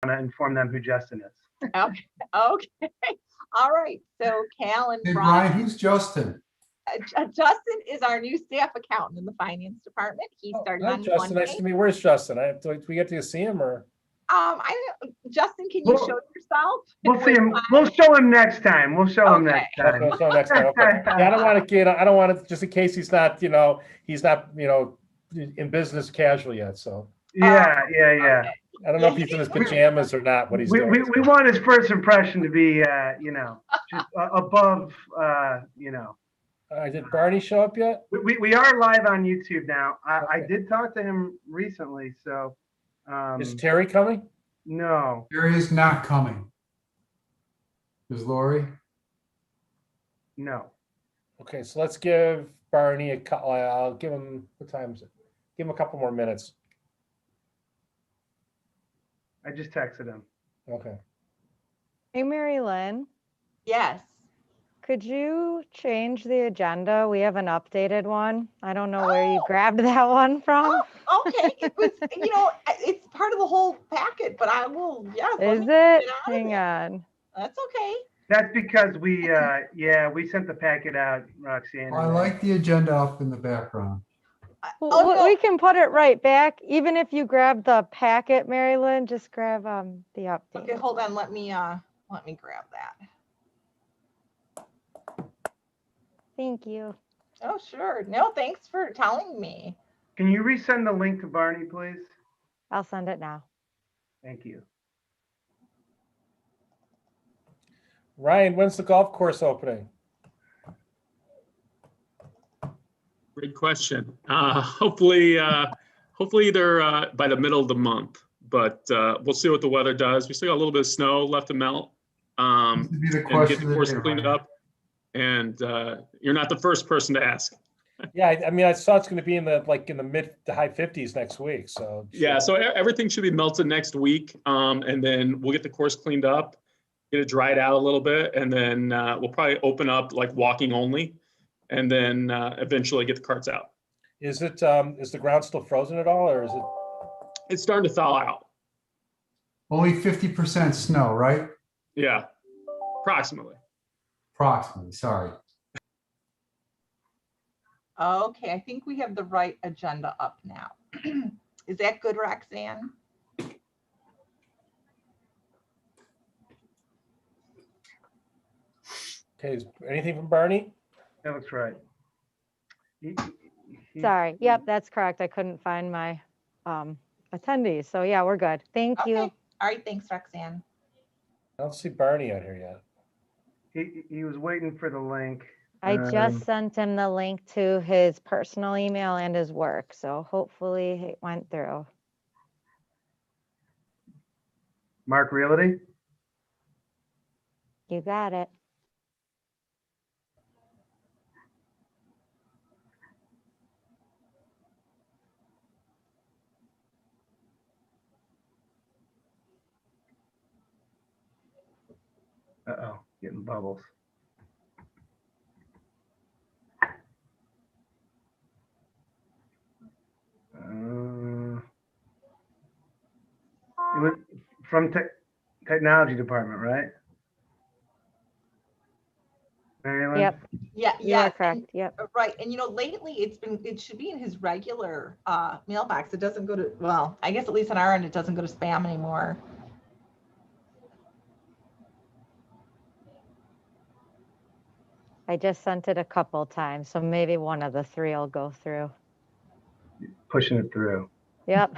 to inform them who Justin is. Okay. Okay. All right. So Cal and Hey, Brian. Brian, who's Justin? Justin is our new staff accountant in the finance department. He started Hi, on Justin. Monday. Nice to meet you. Where's Justin? Do we get to see him or? Justin, can you Well, show yourself? We'll see him. We'll show him next time. We'll show him Okay. next time. Okay, so next time. Okay. Yeah, I don't want to get. I don't want to just in case he's not. He's not. In business casual yet. So. Yeah. Okay. I don't know if he's in his pajamas or not. What he's doing. We want his first impression to be, just above, Did Barney show up yet? We are live on YouTube now. I did talk to him recently, so. Is Terry coming? No. Terry is not coming. Is Lori? No. Okay, so let's give Barney a couple. I'll give him. What time is it? Give him a couple more minutes. I just texted him. Okay. Hey, Mary Lynn, Yes. could you change the agenda? We have an updated one. I don't know where you grabbed that one from. Oh, okay. It was, it's part of the whole packet, but I will, yeah. Is it? Hang on. That's okay. That's because we sent the packet out, Roxanne. I like the agenda up in the background. Oh, no. We can put it right back. Even if you grab the packet, Mary Lynn, just grab the update. Okay, hold on. Let me grab that. Thank you. Oh, sure. No, thanks for telling me. Can you resend the link to Barney, please? I'll send it now. Thank you. Ryan, when's the golf course opening? Great question. Hopefully either by the middle of the month, but we'll see what the weather does. We still got a little bit of snow left to melt Seems to be the and get question the of the course day, cleaned Ryan. up. And you're not the first person to ask. Yeah, I mean, I saw it's going to be in the mid to high 50s next week. So Yeah, so everything should be melted next week, and then we'll get the course cleaned up, get it dried out a little bit, and then we'll probably open up like walking only, and then eventually get the carts out. Is the ground still frozen at all, or is it? It's starting to thaw out. Only 50% snow, right? Yeah, approximately. Approximately, sorry. Okay, I think we have the right agenda up now. Is that good, Roxanne? Okay, is anything from Barney? That looks right. Sorry. Yep, that's correct. I couldn't find my attendees. So yeah, we're good. Thank Okay. you. All right, thanks, Roxanne. I don't see Barney out here yet. He was waiting for the link. I just sent him the link to his personal email and his work. So hopefully it went through. Mark Realty. You got it. Uh-oh, getting bubbles. It was from technology department, right? Marilyn? Yep, Yeah, you yeah. are correct. Yep. Right. And lately it should be in his regular mailbox. It doesn't go to, well, I guess at least on our end, it doesn't go to spam anymore. I just sent it a couple times, so maybe one of the three will go through. Pushing it through. Yep.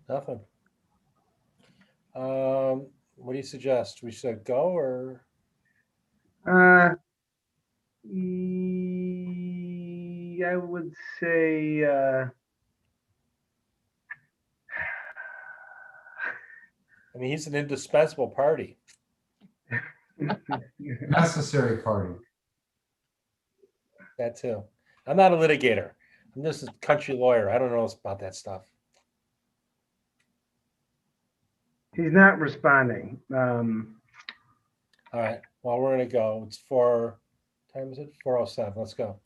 Nothing. What do you suggest? We should go or? I would say, I mean, he's an indispensable party. Necessary party. That too. I'm not a litigator. I'm just a country lawyer. I don't know about that stuff. he's not responding. All right. Well, we're gonna go. It's time is it? 4:07. Let's go.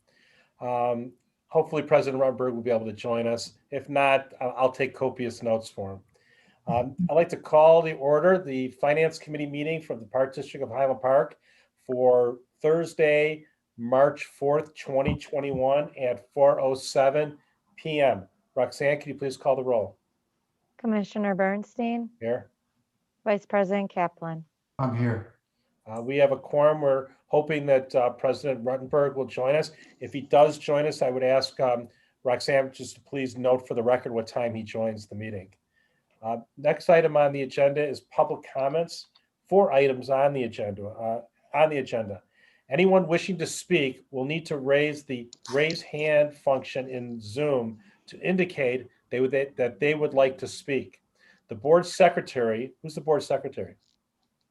Hopefully President Ruttenberg will be able to join us. If not, I'll take copious notes for him. I'd like to call the Finance Committee meeting for the Park District of Highland Park for Thursday, March 4th, 2021 at 4:07 p.m. Roxanne, can you please call the roll? Commissioner Bernstein, Here. Vice President Kaplan. I'm here. We have a quorum. We're hoping that President Ruttenberg will join us. If he does join us, I would ask Roxanne just to please note for the record what time he joins the meeting. Next item on the agenda is public comments. 4 items on the agenda. Anyone wishing to speak will need to raise the raise hand function in Zoom to indicate that they would like to speak. The board secretary, who's the board secretary?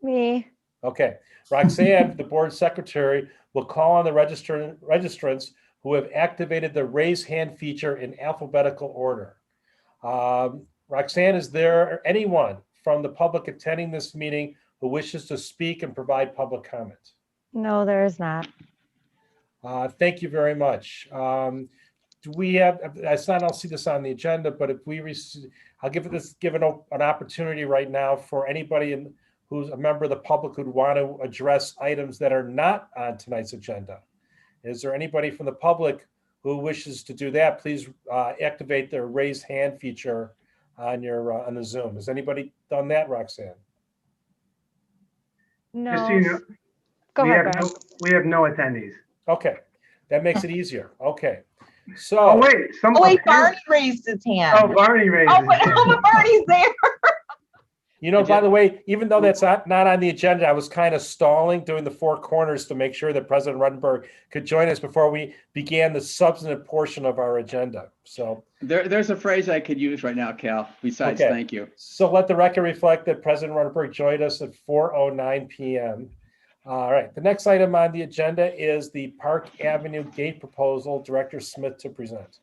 Me. Okay, Roxanne, the board secretary, will call on the registrants who have activated the raise hand feature in alphabetical order. Roxanne, is there anyone from the public attending this meeting who wishes to speak and provide public comment? No, there is not. Thank you very much. Do we have, I'll see this on the agenda, but if we receive, I'll give an opportunity right now for anybody who's a member of the public who'd want to address items that are not on tonight's agenda. Is there anybody from the public who wishes to do that? Please activate the raise hand feature on the Zoom. Has anybody done that, Roxanne? Just so No. you know, Go we ahead, have Brad. we have no attendees. Okay, that makes it easier. Okay, so. Oh, wait, Oh, wait, Barney raised his hand. Oh, Barney raised Oh, his but, hand. oh, but Barney's there. You know, by the way, even though that's not on the agenda, I was kind of stalling, doing the 4 corners to make sure that President Ruttenberg could join us before we began the substantive portion of our agenda. So There's a phrase I could use right now, Cal, besides Okay. thank you. So let the record reflect that President Ruttenberg joined us at 4:09 p.m. All right, the next item on the agenda is the Park Avenue Gate Proposal. Director Smith to present.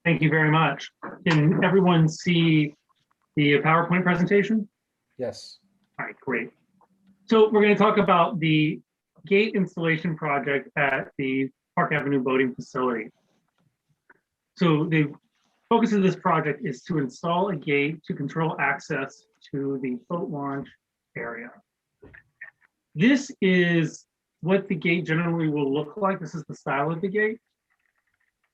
Thank you very much. Can everyone see the PowerPoint presentation? Yes. All right, great. So we're going to talk about the gate installation project at the Park Avenue boating facility. So the focus of this project is to install a gate to control access to the boat launch area. This is what the gate generally will look like. This is the style of the gate.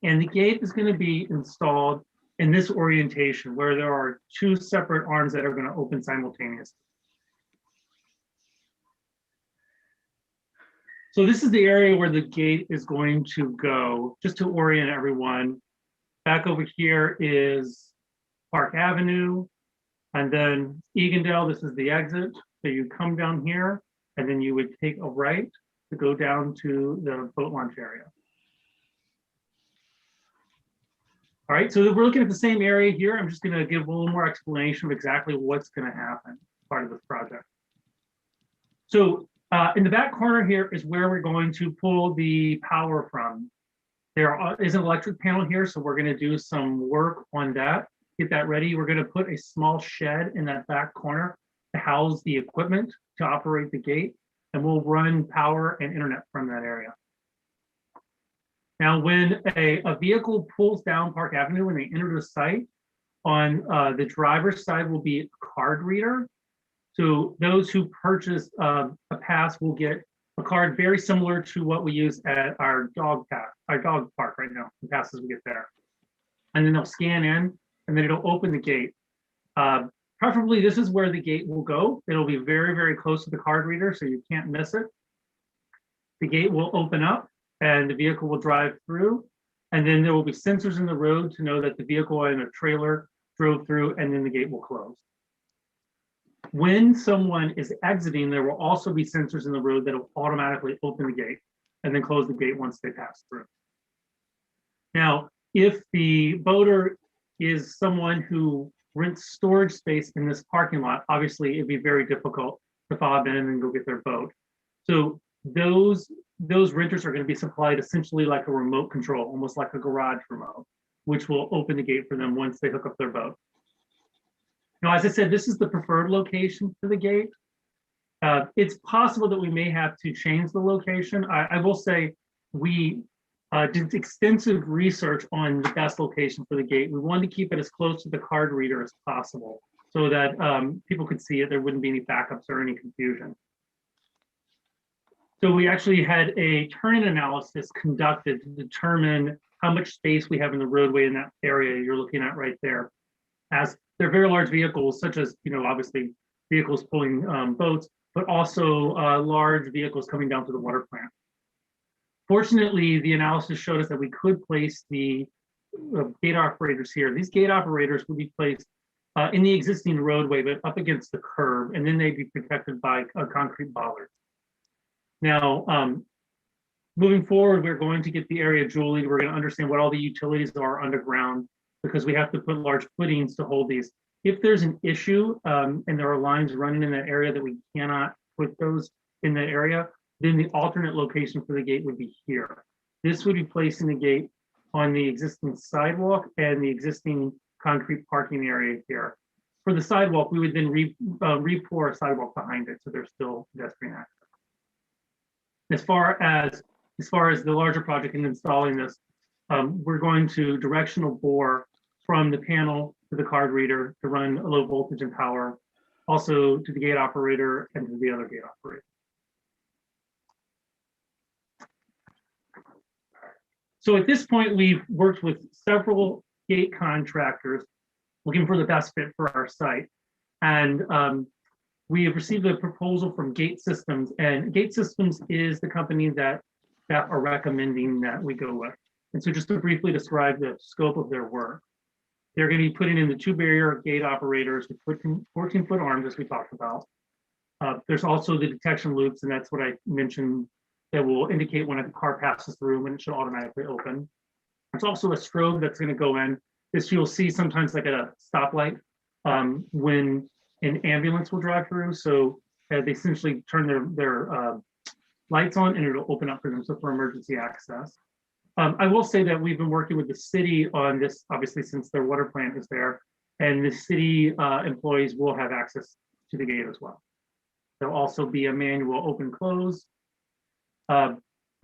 And the gate is going to be installed in this orientation where there are 2 separate arms that are going to open simultaneously. So this is the area where the gate is going to go, just to orient everyone. Back over here is Park Avenue, and then Egendale, this is the exit. So you come down here, and then you would take a right to go down to the boat launch area. All right, so we're looking at the same area here. I'm just going to give a little more explanation of exactly what's going to happen as part of this project. So in the back corner here is where we're going to pull the power from. There is an electric panel here, so we're going to do some work on that. Get that ready. We're going to put a small shed in that back corner to house the equipment to operate the gate, and we'll run power and internet from that area. Now, when a vehicle pulls down Park Avenue, when they enter the site, on the driver's side will be a card reader. So those who purchase a pass will get a card very similar to what we use at our dog park right now, the passes we get there. And then they'll scan in, and then it'll open the gate. Preferably, this is where the gate will go. It'll be very, very close to the card reader, so you can't miss it. The gate will open up, and the vehicle will drive through. And then there will be sensors in the road to know that the vehicle and a trailer drove through, and then the gate will close. When someone is exiting, there will also be sensors in the road that will automatically open the gate and then close the gate once they pass through. Now, if the boater is someone who rents storage space in this parking lot, obviously it'd be very difficult to fob in and go get their boat. So those renters are going to be supplied essentially like a remote control, almost like a garage remote, which will open the gate for them once they hook up their boat. Now, as I said, this is the preferred location for the gate. It's possible that we may have to change the location. I will say we did extensive research on the best location for the gate. We wanted to keep it as close to the card reader as possible so that people could see it. There wouldn't be any backups or any confusion. So we actually had a turn-in analysis conducted to determine how much space we have in the roadway in that area you're looking at right there. As they're very large vehicles, such as, obviously vehicles pulling boats, but also large vehicles coming down to the water plant. Fortunately, the analysis showed us that we could place the gate operators here. These gate operators would be placed in the existing roadway, but up against the curb, and then they'd be protected by a concrete bollard. Now, moving forward, we're going to get the area jeweled. We're going to understand what all the utilities are underground because we have to put large footings to hold these. If there's an issue and there are lines running in that area that we cannot put those in that area, then the alternate location for the gate would be here. This would be placing the gate on the existing sidewalk and the existing concrete parking area here. For the sidewalk, we would then re-pour a sidewalk behind it so there's still pedestrian access. As far as the larger project and installing this, we're going to directional bore from the panel to the card reader to run a low voltage and power, also to the gate operator and to the other gate operator. So at this point, we've worked with several gate contractors looking for the best fit for our site. And we have received a proposal from Gate Systems, and Gate Systems is the company that are recommending that we go with. And so just to briefly describe the scope of their work, they're going to be putting in the 2-barrier gate operators with 14-foot arms, as we talked about. There's also the detection loops, and that's what I mentioned, that will indicate when a car passes through and it should automatically open. There's also a strobe that's going to go in. This you'll see sometimes like at a stoplight when an ambulance will drive through. So they essentially turn their lights on and it'll open up for them, so for emergency access. I will say that we've been working with the city on this, obviously, since their water plant is there, and the city employees will have access to the gate as well. There'll also be a manual open close, a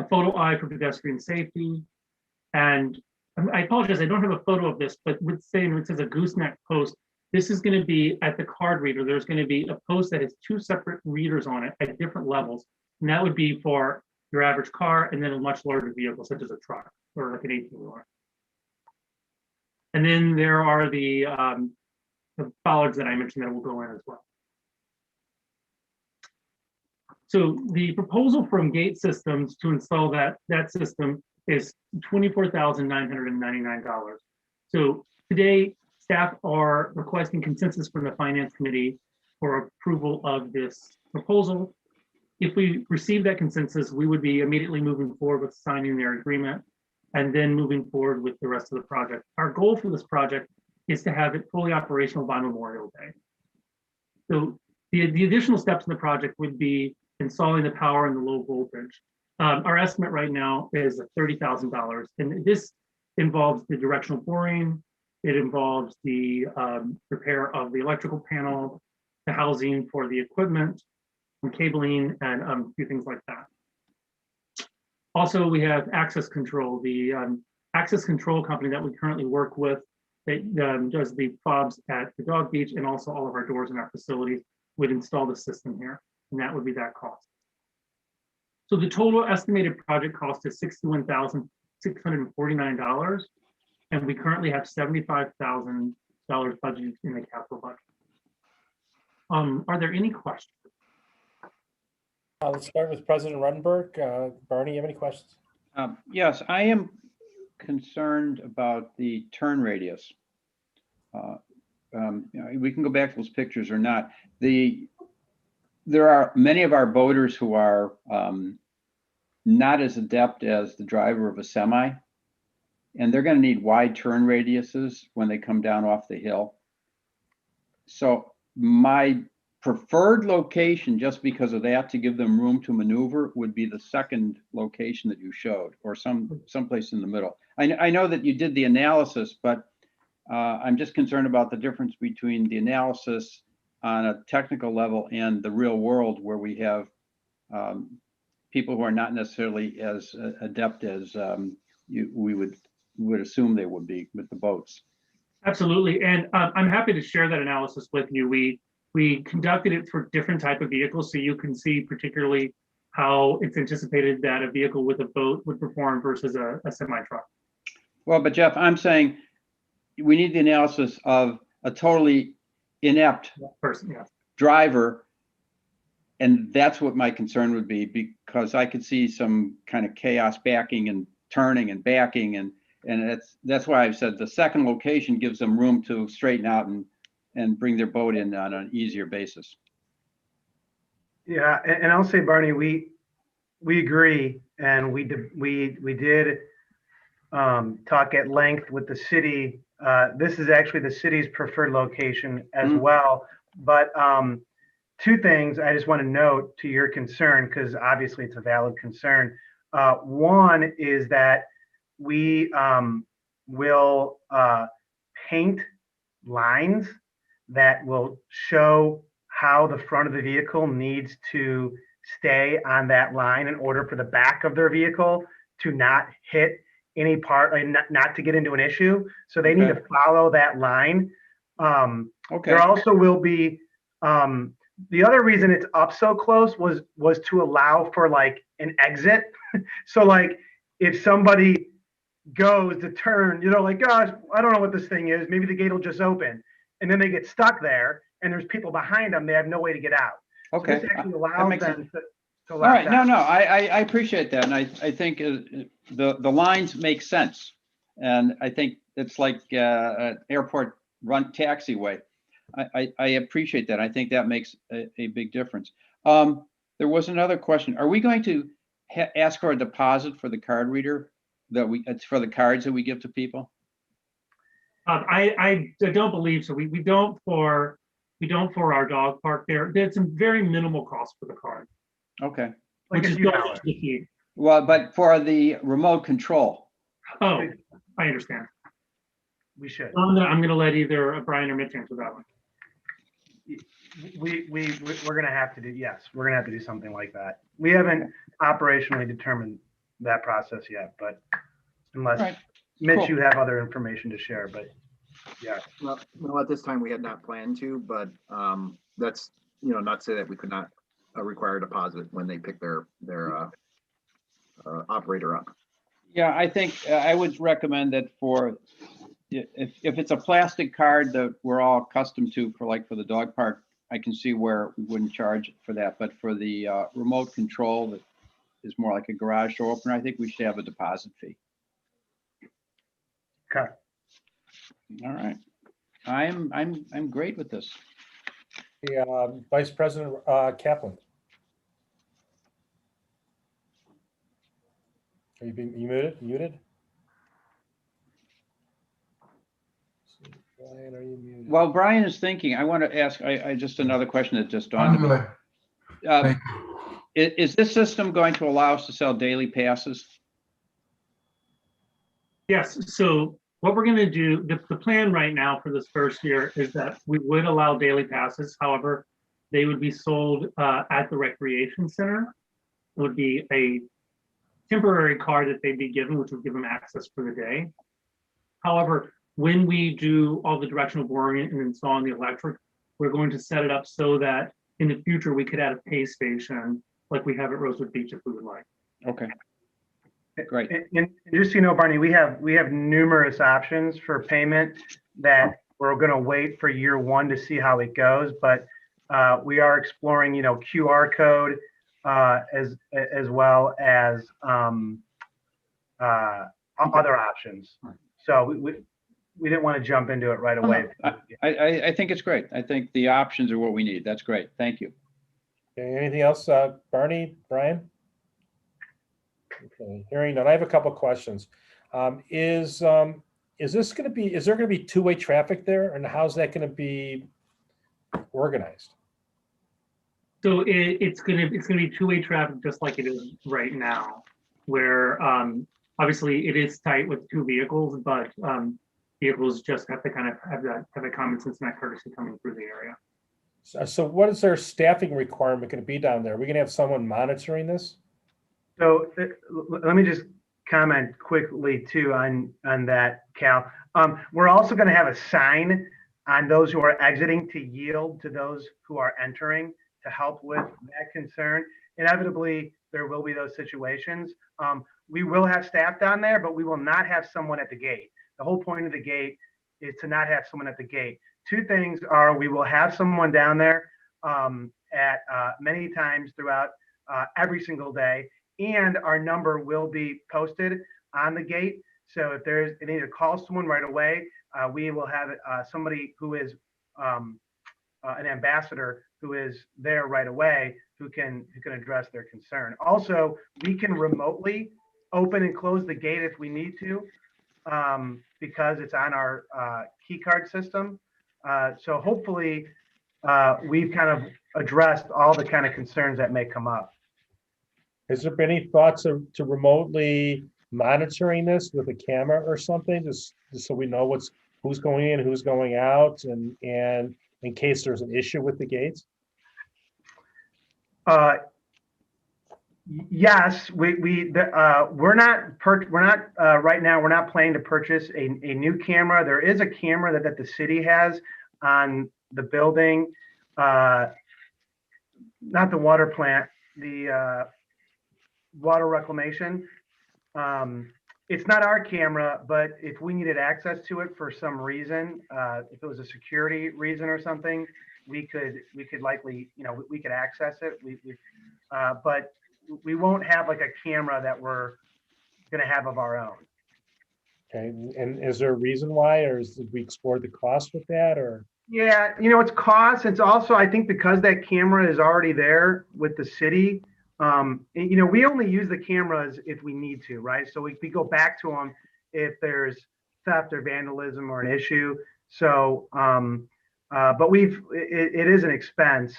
photo eye for pedestrian safety, and I apologize, I don't have a photo of this, but with saying it says a gooseneck post, this is going to be at the card reader. There's going to be a post that has 2 separate readers on it at different levels, and that would be for your average car and then a much larger vehicle, such as a truck or like an 18-wheeler. And then there are the bollards that I mentioned that will go in as well. So the proposal from Gate Systems to install that system is $24,999. So today, staff are requesting consensus from the Finance Committee for approval of this proposal. If we receive that consensus, we would be immediately moving forward with signing their agreement and then moving forward with the rest of the project. Our goal for this project is to have it fully operational by Memorial Day. So the additional steps in the project would be installing the power and the low voltage. Our estimate right now is $30,000, and this involves the directional boring. It involves the repair of the electrical panel, the housing for the equipment, some cabling, and a few things like that. Also, we have access control. The access control company that we currently work with that does the fobs at the dog beach and also all of our doors in our facilities would install the system here, and that would be that cost. So the total estimated project cost is $61,649, and we currently have $75,000 budgeted in the capital budget. Are there any questions? Let's start with President Ruttenberg. Barney, you have any questions? Yes, I am concerned about the turn radius. We can go back to those pictures or not. There are many of our boaters who are not as adept as the driver of a semi. and they're going to need wide turn radiuses when they come down off the hill. So my preferred location, just because of that, to give them room to maneuver, would be the second location that you showed, or someplace in the middle. I know that you did the analysis, but I'm just concerned about the difference between the analysis on a technical level and the real world, where we have people who are not necessarily as adept as we would assume they would be with the boats. Absolutely, and I'm happy to share that analysis with you. We conducted it for different type of vehicles, so you can see particularly how it's anticipated that a vehicle with a boat would perform versus a semi-truck. Well, but Jeff, I'm saying we need the analysis of a totally inept Person, yeah. driver, and that's what my concern would be, because I could see some kind of chaos backing and turning and backing, and that's why I've said the second location gives them room to straighten out and bring their boat in on an easier basis. Yeah, and I'll say, Barney, we agree, and we did talk at length with the city. This is actually the city's preferred location as well. But two things I just want to note to your concern, because obviously it's a valid concern. One is that we will paint lines that will show how the front of the vehicle needs to stay on that line in order for the back of their vehicle to not hit any part, not to get into an issue. So they need to follow that line. There also will be, the other reason it's up so close was to allow for like an exit. So like if somebody goes to turn, like, gosh, I don't know what this thing is. Maybe the gate will just open. And then they get stuck there and there's people behind them. They have no way to get out. Okay. So this actually allows them to all right. No, I appreciate that. And I think the lines make sense. And I think it's like an airport run taxiway. I appreciate that. I think that makes a big difference. There was another question. Are we going to ask for a deposit for the card reader for the cards that we give to people? I don't believe so. We don't for our dog park there. There's some very minimal cost for the card. Okay. Like which a is few built dollars. into the fee. Well, but for the remote control. Oh, I understand. We should. I'm gonna let either Brian or Mitch answer that one. We're gonna have to do, yes, we're gonna have to do something like that. We haven't operationally determined that process yet, but unless Right. Mitch, Cool. you have other information to share, but yeah. Well, at this time, we had not planned to, but that's, not to say that we could not require a deposit when they pick their operator up. Yeah, I think I would recommend that if it's a plastic card that we're all accustomed to for the dog park, I can see where we wouldn't charge for that. But for the remote control that is more like a garage door opener, I think we should have a deposit fee. Okay. All right. I'm great with this. The Vice President Kaplan. Are you muted? Muted? Brian, are you muted? While Brian is thinking, I want to ask I just another question that just dawned I'm on me. good. Thank you. Is this system going to allow us to sell daily passes? Yes, so what we're gonna do, the plan right now for this first year is that we would allow daily passes. However, they would be sold at the recreation center. It would be a temporary card that they'd be given, which would give them access for the day. However, when we do all the directional boring and installing the electric, we're going to set it up so that in the future we could add a pay station like we have at Rosewood Beach if we would like. Okay. Great. And just so you know, Barney, we have numerous options for payment that we're going to wait for year one to see how it goes. But we are exploring, QR code as well as other options. So we didn't want to jump into it right away. I think it's great. I think the options are what we need. That's great. Thank you. Okay, anything else, Barney, Brian? Okay, hearing none. I have a couple of questions. Is this going to be, is there going to be two-way traffic there, and how's that going to be organized? So it's gonna be two-way traffic just like it is right now, where obviously it is tight with two vehicles, but vehicles just have to kind of have that common sense and that courtesy coming through the area. So what is their staffing requirement going to be down there? Are we going to have someone monitoring this? So let me just comment quickly too on that, Cal. We're also going to have a sign on those who are exiting to yield to those who are entering to help with that concern. Inevitably, there will be those situations. We will have staff down there, but we will not have someone at the gate. The whole point of the gate is to not have someone at the gate. Two things are we will have someone down there at many times throughout every single day, and our number will be posted on the gate. So if there's, they need to call someone right away, we will have somebody who is an ambassador who is there right away who can address their concern. Also, we can remotely open and close the gate if we need to, because it's on our key card system. So hopefully we've kind of addressed all the kind of concerns that may come up. Has there been any thoughts to remotely monitoring this with a camera or something, just so we know who's going in, who's going out, and in case there's an issue with the gates? Yes, we're not right now. We're not planning to purchase a new camera. There is a camera that the city has on the building, not the water plant, the water reclamation. It's not our camera, but if we needed access to it for some reason, if it was a security reason or something, we could likely, we could access it. But we won't have like a camera that we're going to have of our own. Okay, and is there a reason why, or did we explore the cost with that, or? Yeah, it's cost. It's also, I think, because that camera is already there with the city. We only use the cameras if we need to, right? So we go back to them if there's theft or vandalism or an issue. So, but it is an expense,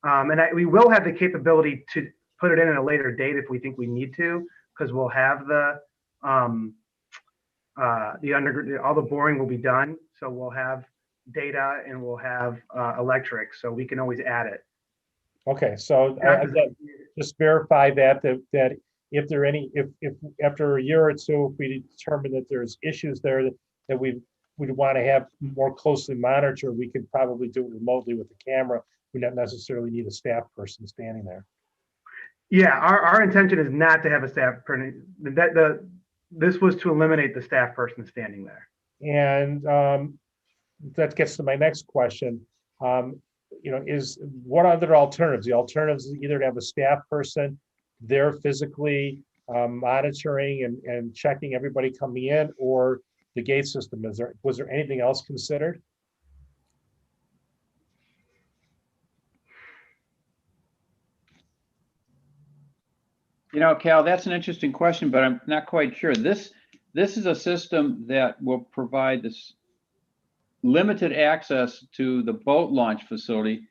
and we will have the capability to put it in at a later date if we think we need to, because we'll have the underground, all the boring will be done, so we'll have data and we'll have electric, so we can always add it. Okay, so just verify that if there are if after a year or two, if we determine that there's issues there that we'd want to have more closely monitored, we could probably do it remotely with the camera. We don't necessarily need a staff person standing there. Yeah, our intention is not to have a staff person. This was to eliminate the staff person standing there. And that gets to my next question. Is what other alternatives? The alternatives is either to have a staff person there physically monitoring and checking everybody coming in, or the gate system. Was there anything else considered? Cal, that's an interesting question, but I'm not quite sure. This is a system that will provide this limited access to the boat launch facility,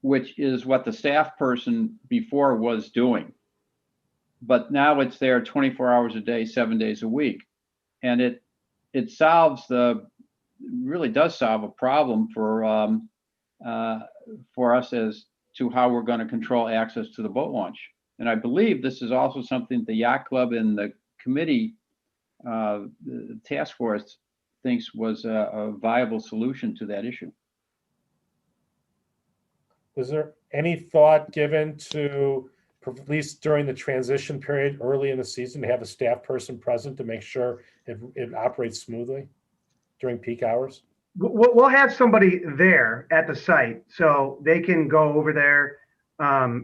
which is what the staff person before was doing. But now it's there 24 hours a day, 7 days a week. And it really does solve a problem for us as to how we're going to control access to the boat launch. And I believe this is also something the yacht club and the committee, the task force, thinks was a viable solution to that issue. Was there any thought given to, at least during the transition period early in the season, to have a staff person present to make sure it operates smoothly during peak hours? We'll have somebody there at the site so they can go over there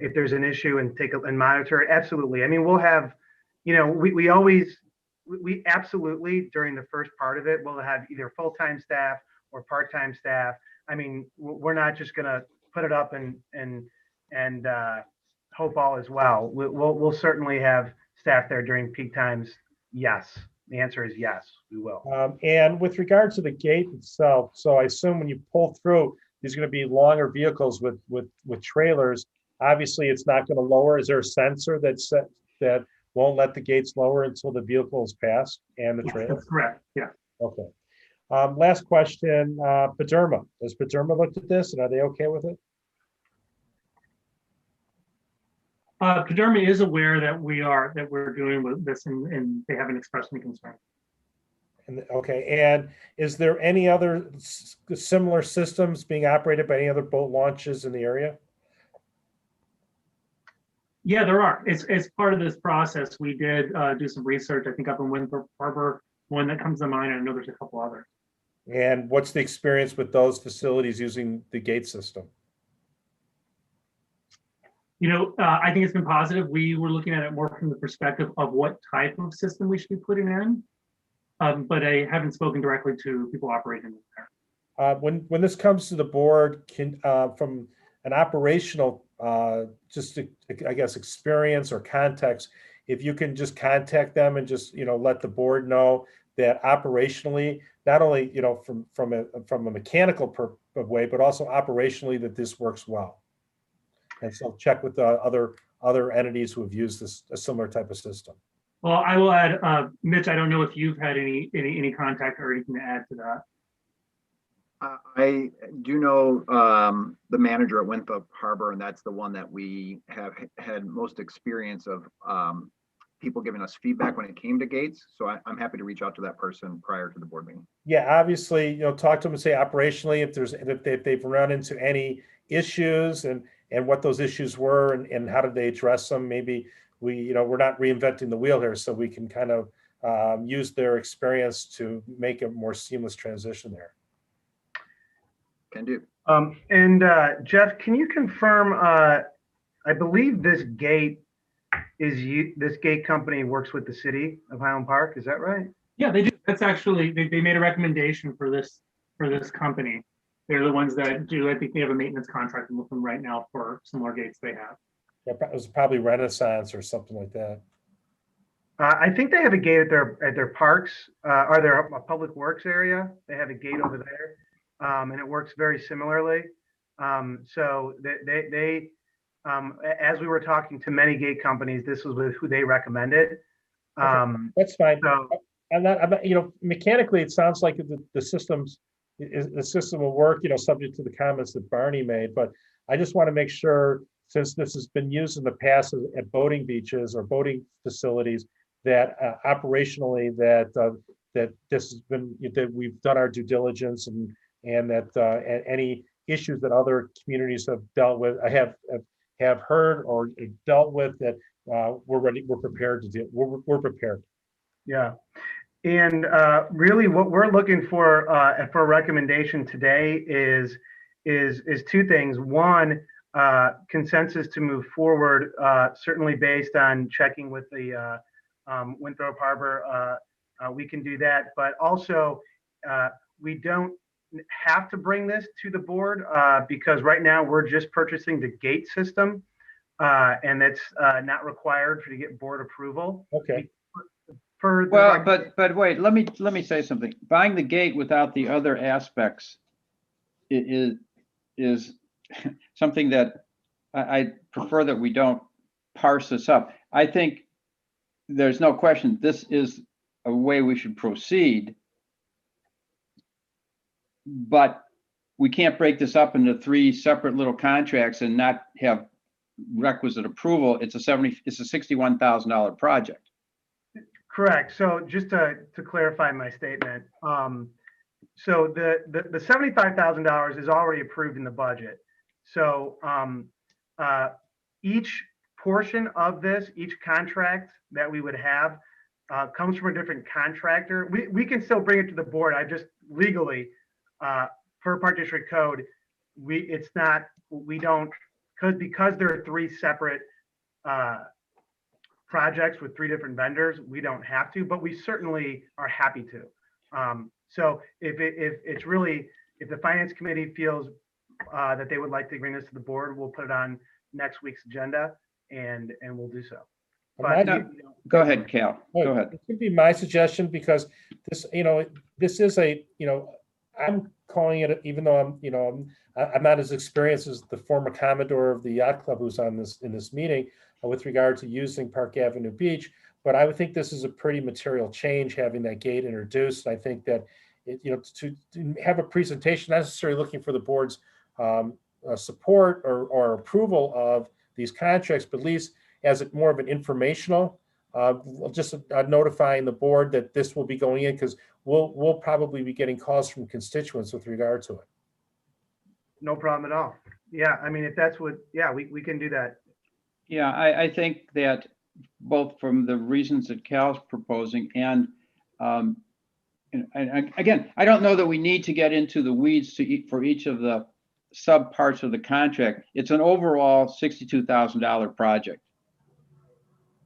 if there's an issue and and monitor it. Absolutely. I mean, we'll have, we absolutely, during the first part of it, we'll have either full-time staff or part-time staff. I mean, we're not just going to put it up and hope all is well. We'll certainly have staff there during peak times. Yes, The answer is yes, we will. And with regard to the gate itself, so I assume when you pull through, there's going to be longer vehicles with trailers. Obviously, it's not going to lower. Is there a sensor that won't let the gates lower until the vehicle is passed and the Yes, trailer? that's correct. Yeah. Okay. Last question, Paderma. Has Paderma looked at this and are they okay with it? Paderma is aware that we're doing with this and they haven't expressed any concern. Okay, and is there any other similar systems being operated by any other boat launches in the area? Yeah, there are. As part of this process, we did do some research, I think up in Winthrop Harbor, one that comes to mind. I know there's a couple others. And what's the experience with those facilities using the gate system? I think it's been positive. We were looking at it more from the perspective of what type of system we should be putting in. But I haven't spoken directly to people operating there. When this comes to the board, from an operational, I guess, experience or context, if you can just contact them and just, let the board know that operationally, not only, from a mechanical way, but also operationally that this works well. And so check with the other entities who have used a similar type of system. Well, I will add, Mitch, I don't know if you've had any contact or anything to add to that. I do know the manager at Winthrop Harbor, and that's the one that we have had most experience of people giving us feedback when it came to gates. So I'm happy to reach out to that person prior to the board meeting. Yeah, obviously, talk to them and say operationally if they've run into any issues and what those issues were and how did they address them. Maybe we're not reinventing the wheel here, so we can kind of use their experience to make a more seamless transition there. Can do. And Jeff, can you confirm? I believe this gate company works with the city of Highland Park. Is that right? Yeah, they do. That's actually they made a recommendation for this company. They're the ones that do. I think they have a maintenance contract with them right now for similar gates they have. Yeah, it was probably Renaissance or something like that. I think they have a gate at their parks or their public works area. They have a gate over there, and it works very similarly. So they as we were talking to many gate companies, this was who they recommended. That's fine. So, I'm not, mechanically, it sounds like the system will work, subject to the comments that Barney made. But I just want to make sure, since this has been used in the past at boating beaches or boating facilities, that operationally that this has been, that we've done our due diligence and that any issues that other communities have dealt with, I have heard or dealt with, that we're prepared to deal. We're prepared. yeah. And really what we're looking for a recommendation today is two things. One, consensus to move forward, certainly based on checking with the Winthrop Harbor. We can do that, but also we don't have to bring this to the board because right now we're just purchasing the gate system and that's not required to get board approval. Okay. Well, but wait, let me say something. Buying the gate without the other aspects is something that I prefer that we don't parse this up. I think there's no question this is a way we should proceed, but we can't break this up into 3 separate little contracts and not have requisite approval. It's a $61,000 project. Correct. So just to clarify my statement, so the $75,000 is already approved in the budget. So each portion of this, each contract that we would have comes from a different contractor. We can still bring it to the board. I just legally, per Park District Code, because there are 3 separate projects with 3 different vendors, we don't have to, but we certainly are happy to. So if the finance committee feels that they would like to bring this to the board, we'll put it on next week's agenda and we'll do so. But No, Go ahead, Cal. Go ahead. It could be my suggestion because this, this is a, I'm calling it, even though I'm not as experienced as the former Commodore of the yacht club who's in this meeting with regard to using Park Avenue Beach. But I would think this is a pretty material change, having that gate introduced. I think that, to have a presentation, not necessarily looking for the board's support or approval of these contracts, but at least as more of an informational, just notifying the board that this will be going in, because we'll probably be getting calls from constituents with regard to it. no problem at all. Yeah, I mean, if that's what, yeah, we can do that. Yeah, I think that both from the reasons that Cal's proposing and again, I don't know that we need to get into the weeds for each of the sub parts of the contract. It's an overall $62,000 project.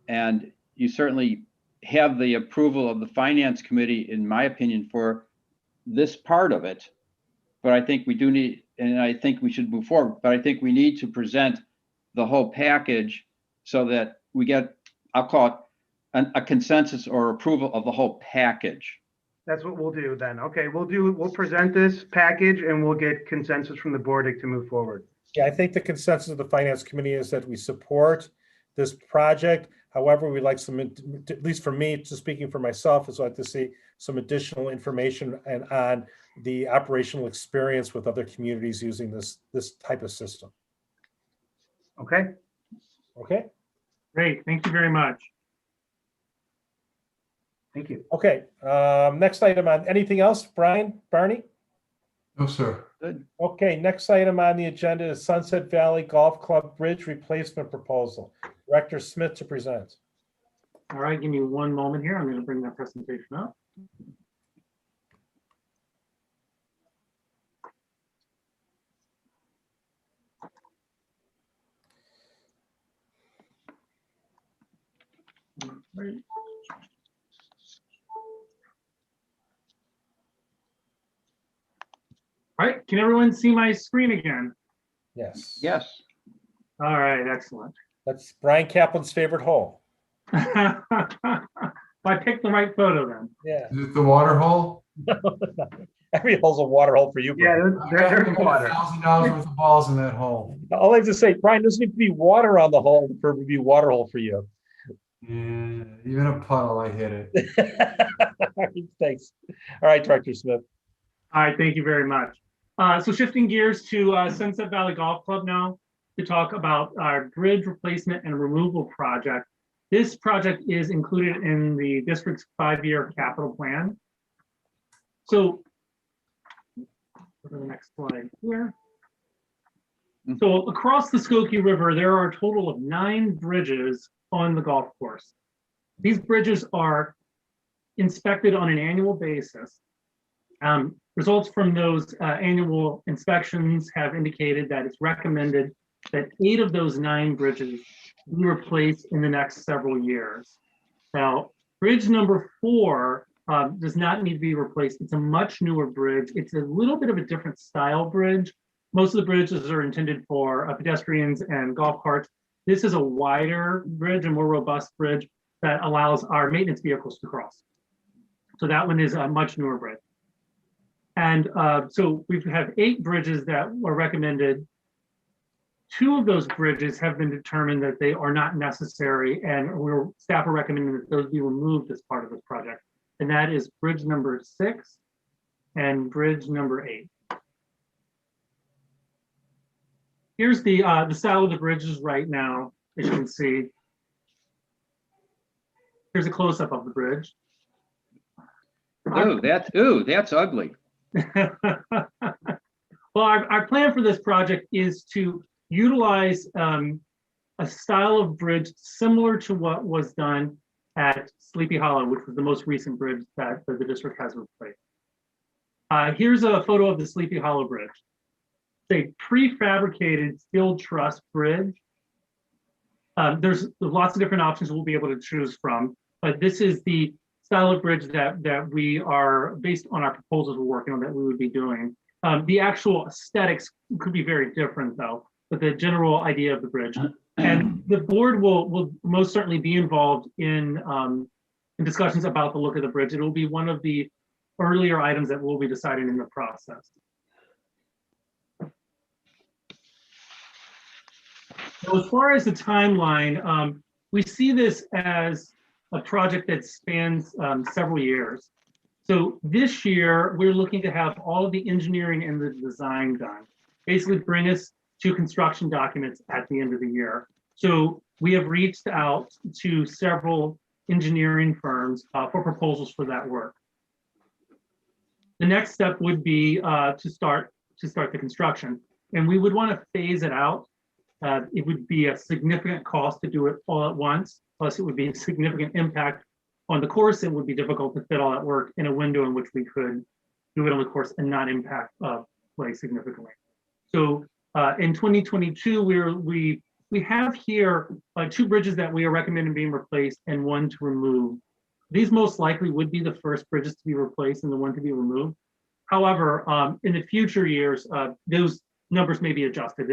And you certainly have the approval of the finance committee, in my opinion, for this part of it. But I think we do need, and I think we should move forward, but I think we need to present the whole package so that we get, I'll call it a consensus or approval of the whole package. That's what we'll do then. Okay, we'll present this package and we'll get consensus from the board to move forward. Yeah, I think the consensus of the finance committee is that we support this project. However, we'd like some, at least for me, just speaking for myself, is I'd like to see some additional information and on the operational experience with other communities using this type of system. Okay. Okay. Great, thank you very much. Thank you. Okay. Next item on anything else, Barney? No, sir. Okay. Next item on the agenda is Sunset Valley Golf Club Bridge Replacement Proposal. Director Smith to present. All right, give me one moment here. I'm going to bring that presentation up. Right. All right, can everyone see my screen again? Yes. Yes. All right, excellent. That's Brian Kaplan's favorite hole. I picked the right photo then. Yeah. Is it the water hole? Every hole's a water hole for you. Yeah, Brian. there's water. $1,000 worth of balls in that hole. All I have to say, Brian, doesn't need to be water on the hole for it to be water hole for you. Yeah, even a puddle, I hit it. Thanks. All right, Director Smith. All right, thank you very much. So shifting gears to Sunset Valley Golf Club now to talk about our bridge replacement and removal project. This project is included in the district's 5-year capital plan. So, go to the next slide here. So across the Skokie River, there are a total of 9 bridges on the golf course. These bridges are inspected on an annual basis. Results from those annual inspections have indicated that it's recommended that 8 of those 9 bridges be replaced in the next several years. Now, bridge number 4 does not need to be replaced. It's a much newer bridge. It's a little bit of a different style bridge. Most of the bridges are intended for pedestrians and golf carts. This is a wider bridge, a more robust bridge that allows our maintenance vehicles to cross. So that one is a much newer bridge. And so we have 8 bridges that were recommended. 2 of those bridges have been determined that they are not necessary, and staff are recommending that those be removed as part of this project. And that is bridge number 6 and bridge number 8. Here's the style of the bridges right now, as you can see. Here's a close-up of the bridge. Oh, that's ugly. Well, our plan for this project is to utilize a style of bridge similar to what was done at Sleepy Hollow, which was the most recent bridge that the district has replaced. Here's a photo of the Sleepy Hollow Bridge. It's a prefabricated steel truss bridge. There's lots of different options we'll be able to choose from, but this is the style of bridge that we are, based on our proposals we're working on, that we would be doing. The actual aesthetics could be very different though, but the general idea of the bridge. And the board will most certainly be involved in discussions about the look of the bridge. It will be one of the earlier items that we'll be deciding in the process. So as far as the timeline, we see this as a project that spans several years. So this year, we're looking to have all of the engineering and the design done. Basically bring us to construction documents at the end of the year. So we have reached out to several engineering firms for proposals for that work. The next step would be to start the construction, and we would want to phase it out. It would be a significant cost to do it all at once, plus it would be a significant impact on the course. It would be difficult to fit all that work in a window in which we could do it on the course and not impact play significantly. So in 2022, we have here 2 bridges that we are recommending being replaced and 1 to remove. These most likely would be the first bridges to be replaced and the 1 to be removed. However, in the future years, those numbers may be adjusted.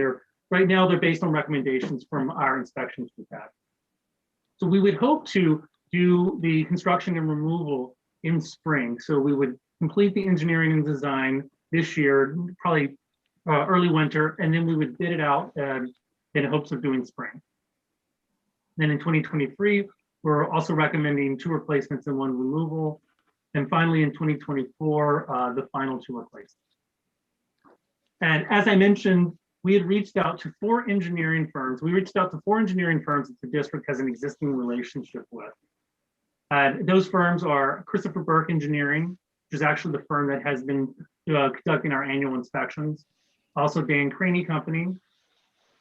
Right now, they're based on recommendations from our inspections we've had. So we would hope to do the construction and removal in spring. So we would complete the engineering and design this year, probably early winter, and then we would bid it out in hopes of doing spring. Then in 2023, we're also recommending 2 replacements and 1 removal. And finally, in 2024, the final 2 replacements. And as I mentioned, we had reached out to 4 engineering firms. We reached out to 4 engineering firms that the district has an existing relationship with. Those firms are Christopher Burke Engineering, which is actually the firm that has been conducting our annual inspections. Also Dan Craney Company,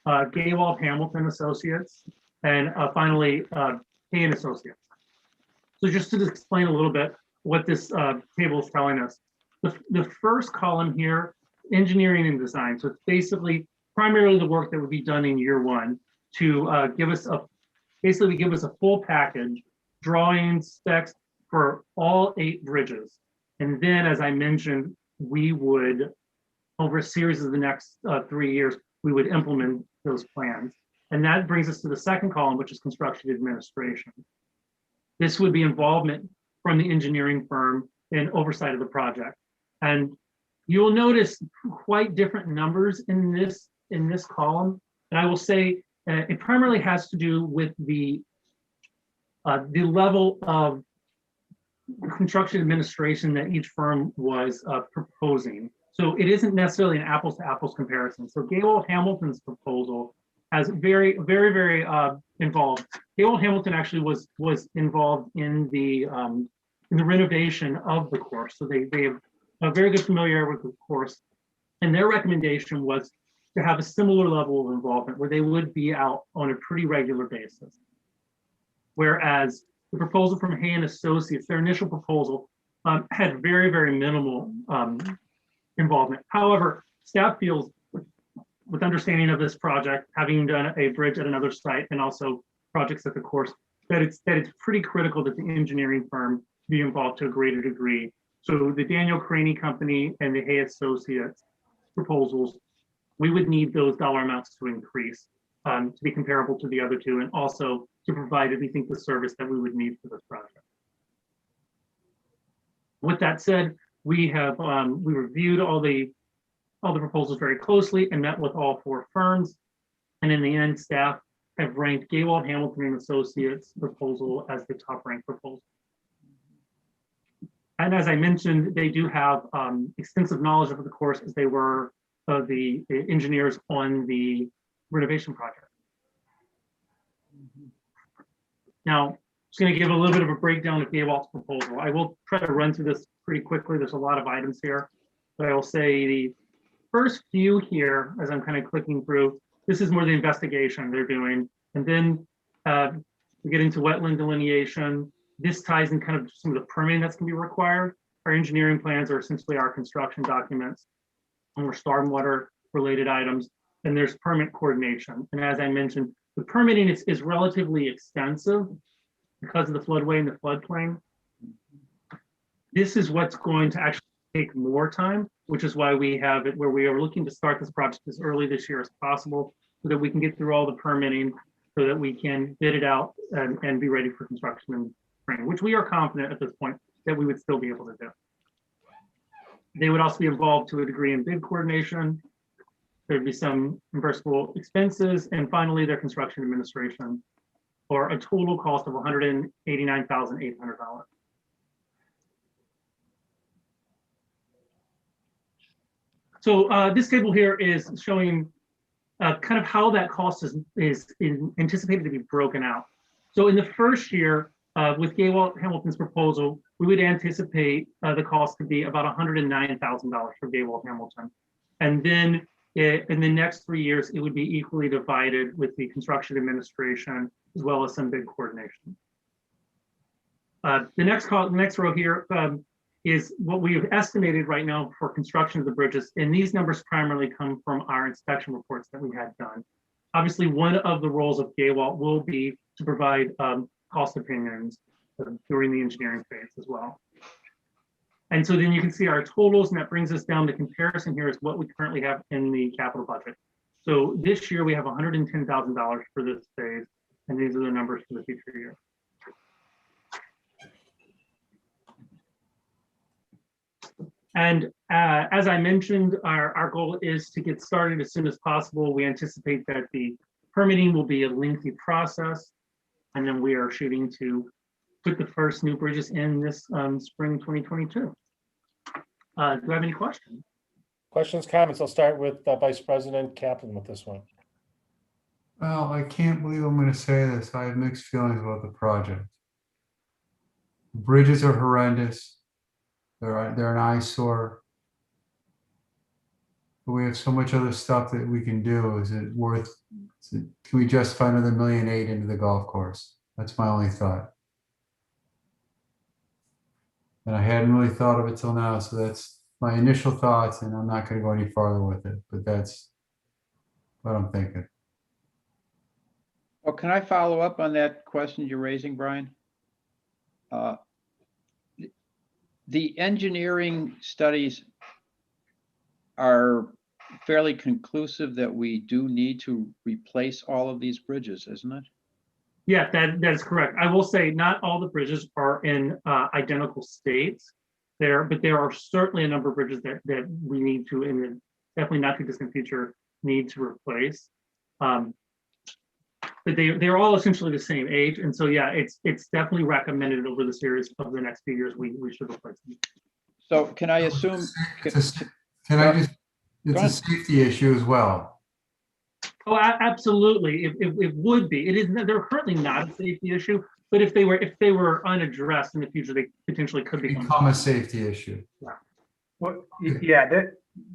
Gaywald Hamilton Associates, and finally Hay and Associates. So just to explain a little bit what this table is telling us. The first column here, engineering and design. So it's basically primarily the work that would be done in year 1 to give us a full package, drawings, specs for all 8 bridges. And then, as I mentioned, we would, over a series of the next 3 years, we would implement those plans. And that brings us to the second column, which is construction administration. This would be involvement from the engineering firm in oversight of the project. And you'll notice quite different numbers in this column. And I will say it primarily has to do with the level of construction administration that each firm was proposing. So it isn't necessarily an apples to apples comparison. So Gaywald Hamilton's proposal has very involved. Gaywald Hamilton actually was involved in the renovation of the course. So they have a very good familiarity with the course. And their recommendation was to have a similar level of involvement where they would be out on a pretty regular basis. Whereas the proposal from Hay and Associates, their initial proposal, had very minimal involvement. However, staff feels, with understanding of this project, having done a bridge at another site and also projects at the course, that it's pretty critical that the engineering firm be involved to a greater degree. So the Daniel Craney Company and the Hay Associates proposals, we would need those dollar amounts to increase to be comparable to the other 2, and also to provide, we think, the service that we would need for this project. With that said, we reviewed all the proposals very closely and met with all 4 firms. And in the end, staff have ranked Gaywald Hamilton and Associates proposal as the top ranked proposal. And as I mentioned, they do have extensive knowledge of the course, as they were the engineers on the renovation project. Now, I'm just going to give a little bit of a breakdown of Gaywald's proposal. I will try to run through this pretty quickly. There's a lot of items here, but I will say the first few here, as I'm kind of clicking through, this is more the investigation they're doing. And then we get into wetland delineation. This ties in kind of some of the permitting that's going to be required. Our engineering plans are essentially our construction documents, and we're stormwater related items. And there's permit coordination. And as I mentioned, the permitting is relatively extensive because of the floodway and the floodplain. This is what's going to actually take more time, which is why we have it where we are looking to start this project as early this year as possible so that we can get through all the permitting so that we can bid it out and be ready for construction in spring, which we are confident at this point that we would still be able to do. They would also be involved to a degree in bid coordination. There'd be some reimbursable expenses, and finally their construction administration for a total cost of $189,800. So this table here is showing kind of how that cost is anticipated to be broken out. So in the first year, with Gaywalt Hamilton's proposal, we would anticipate the cost to be about $109,000 for Gaywalt Hamilton. And then in the next 3 years, it would be equally divided with the construction administration as well as some bid coordination. The next row here is what we've estimated right now for construction of the bridges. And these numbers primarily come from our inspection reports that we had done. Obviously, one of the roles of Gaywalt will be to provide cost opinions during the engineering phase as well. And so then you can see our totals, and that brings us down to comparison here is what we currently have in the capital budget. So this year we have $110,000 for this phase, and these are the numbers for the future year. And as I mentioned, our goal is to get started as soon as possible. We anticipate that the permitting will be a lengthy process, and then we are shooting to put the first new bridges in this spring 2022. Do you have any questions? Questions, comments? I'll start with Vice President Kaplan with this one. Well, I can't believe I'm going to say this. I have mixed feelings about the project. Bridges are horrendous. They're an eyesore. But we have so much other stuff that we can do. Is it worth? Can we justify another $1.8 million into the golf course? That's my only thought. And I hadn't really thought of it till now, so that's my initial thoughts, and I'm not going to go any farther with it. But that's what I'm thinking. Well, can I follow up on that question you're raising, Brian? The engineering studies are fairly conclusive that we do need to replace all of these bridges, isn't it? Yeah, that's correct. I will say not all the bridges are in identical states there, but there are certainly a number of bridges that we need to, in the definitely not too distant future, need to replace. But they're all essentially the same age, and so yeah, it's definitely recommended over the series of the next few years we should replace them. So can I assume? It's a safety issue as well. Oh, absolutely. It would be. It is. They're currently not a safety issue, but if they were unaddressed in the future, they potentially could become a safety issue. Yeah. Well, yeah,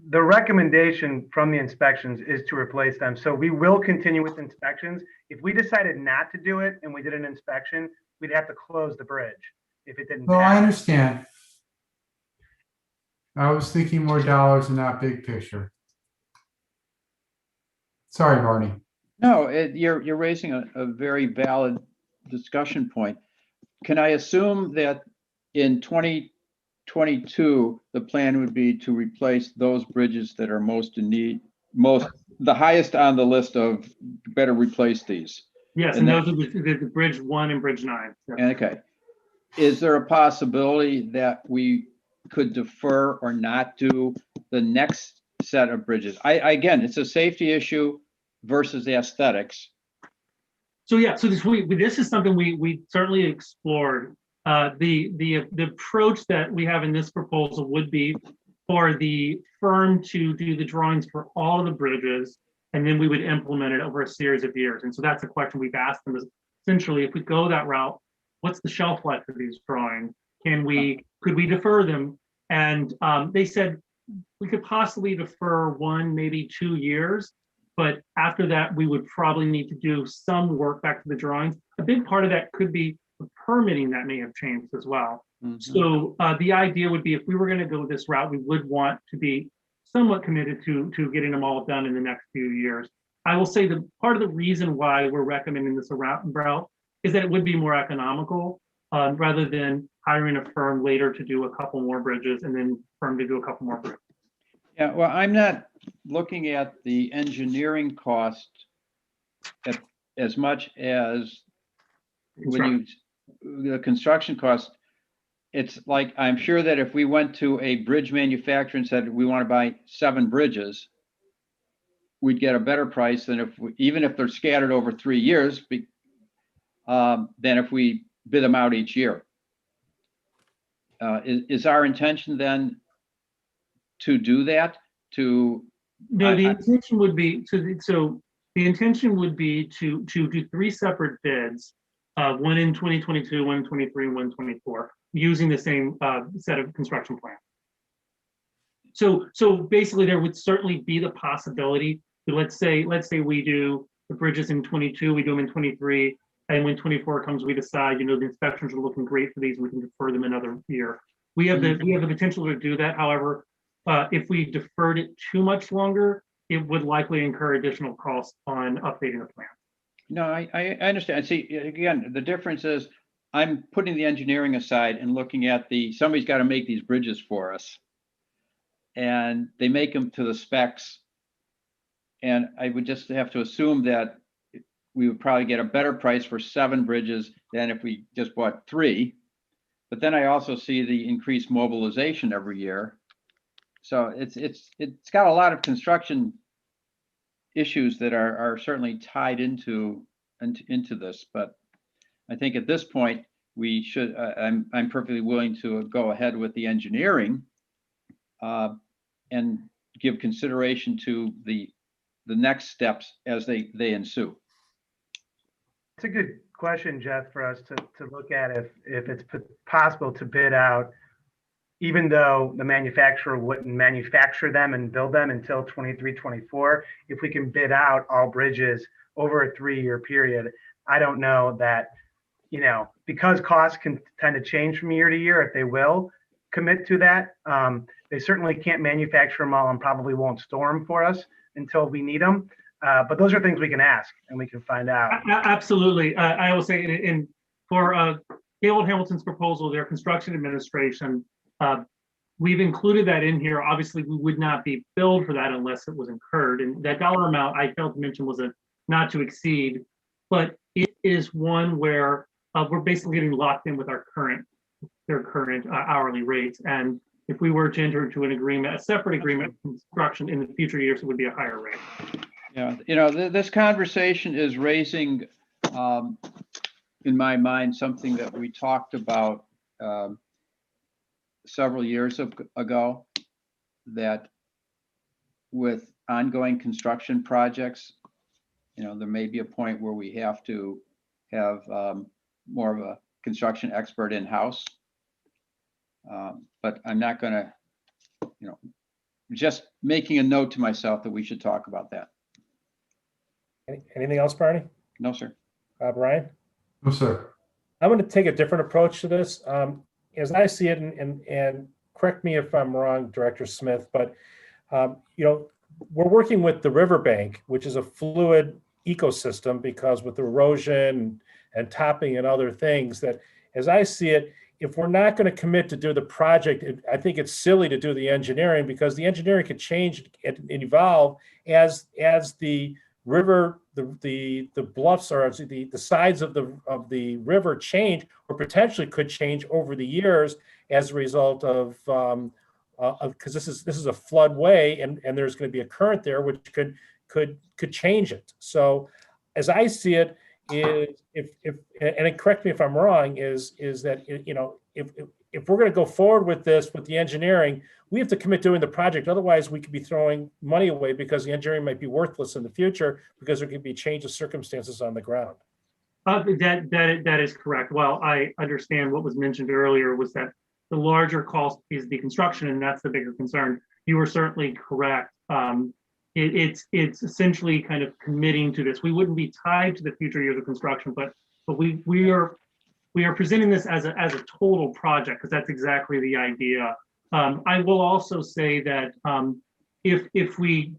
the recommendation from the inspections is to replace them. So we will continue with inspections. If we decided not to do it and we did an inspection, we'd have to close the bridge if it didn't Well, pass. I understand. I was thinking more dollars and not big picture. Sorry, Barney. No, you're raising a very valid discussion point. Can I assume that in 2022, the plan would be to replace those bridges that are most in need, the highest on the list of better replace these? Yes, and those are the Bridge 1 and Bridge 9. Yeah. Okay. Is there a possibility that we could defer or not do the next set of bridges? Again, it's a safety issue versus the aesthetics. So yeah, so this is something we certainly explored. The approach that we have in this proposal would be for the firm to do the drawings for all of the bridges, and then we would implement it over a series of years. And so that's a question we've asked them, is essentially, if we go that route, what's the shelf life for these drawings? Could we defer them? And they said we could possibly defer 1, maybe 2 years, but after that, we would probably need to do some work back to the drawings. A big part of that could be the permitting that may have changed as well. Mm-hmm. So the idea would be, if we were going to go this route, we would want to be somewhat committed to getting them all done in the next few years. I will say that part of the reason why we're recommending this route is that it would be more economical rather than hiring a firm later to do a couple more bridges and then firm to do a couple more bridges. Yeah, well, I'm not looking at the engineering cost as much as when the construction cost, it's like, I'm sure that if we went to a bridge manufacturer and said, we want to buy 7 bridges, we'd get a better price than even if they're scattered over 3 years, than if we bid them out each year. Is our intention then to do that? No, the intention would be the intention would be to do 3 separate bids, one in 2022, one in 23, and one in 24, using the same set of construction plans. So basically, there would certainly be the possibility that let's say we do the bridges in 22, we do them in 23, and when 24 comes, we decide, the inspections are looking great for these, and we can defer them another year. We have the potential to do that. However, if we deferred it too much longer, it would likely incur additional costs on updating the plan. No, I understand. See, again, the difference is I'm putting the engineering aside and looking at somebody's got to make these bridges for us. And they make them to the specs. And I would just have to assume that we would probably get a better price for 7 bridges than if we just bought 3. But then I also see the increased mobilization every year. So it's got a lot of construction issues that are certainly tied into this. But I think at this point we should. I'm perfectly willing to go ahead with the engineering and give consideration to the next steps as they ensue. It's a good question, Jeff, for us to look at if it's possible to bid out, even though the manufacturer wouldn't manufacture them and build them until 23, 24, if we can bid out all bridges over a 3-year period. I don't know that, because costs can tend to change from year to year, if they will commit to that. They certainly can't manufacture them all and probably won't store them for us until we need them. But those are things we can ask and we can find out. Absolutely. I will say for Gaylord Hamilton's proposal, their construction administration, we've included that in here. Obviously, we would not be billed for that unless it was incurred. And that dollar amount I failed to mention was a not to exceed, but it is one where we're basically getting locked in with their current hourly rates. And if we were to enter into an agreement, a separate agreement with construction in the future years, it would be a higher rate. Yeah, this conversation is raising, in my mind, something that we talked about several years ago, that with ongoing construction projects, there may be a point where we have to have more of a construction expert in-house. But I'm not going to, just making a note to myself that we should talk about that. Anything else, Barney? No, sir. Brian? No, sir. I'm going to take a different approach to this. As I see it, and correct me if I'm wrong, Director Smith, but we're working with the riverbank, which is a fluid ecosystem, because with erosion and topping and other things, that as I see it, if we're not going to commit to do the project, I think it's silly to do the engineering, because the engineering could change and evolve as the river, the bluffs, or the sides of the river change, or potentially could change over the years as a result of because this is a floodway, and there's going to be a current there which could change it. So as I see it, is and correct me if I'm wrong, is that if we're going to go forward with this, with the engineering, we have to commit doing the project. Otherwise, we could be throwing money away, because the engineering might be worthless in the future, because there could be change of circumstances on the ground. That is correct. Well, I understand what was mentioned earlier was that the larger cost is the construction, and that's the bigger concern. You were certainly correct. It's essentially kind of committing to this. We wouldn't be tied to the future years of construction, but we are presenting this as a total project, because that's exactly the idea. I will also say that if we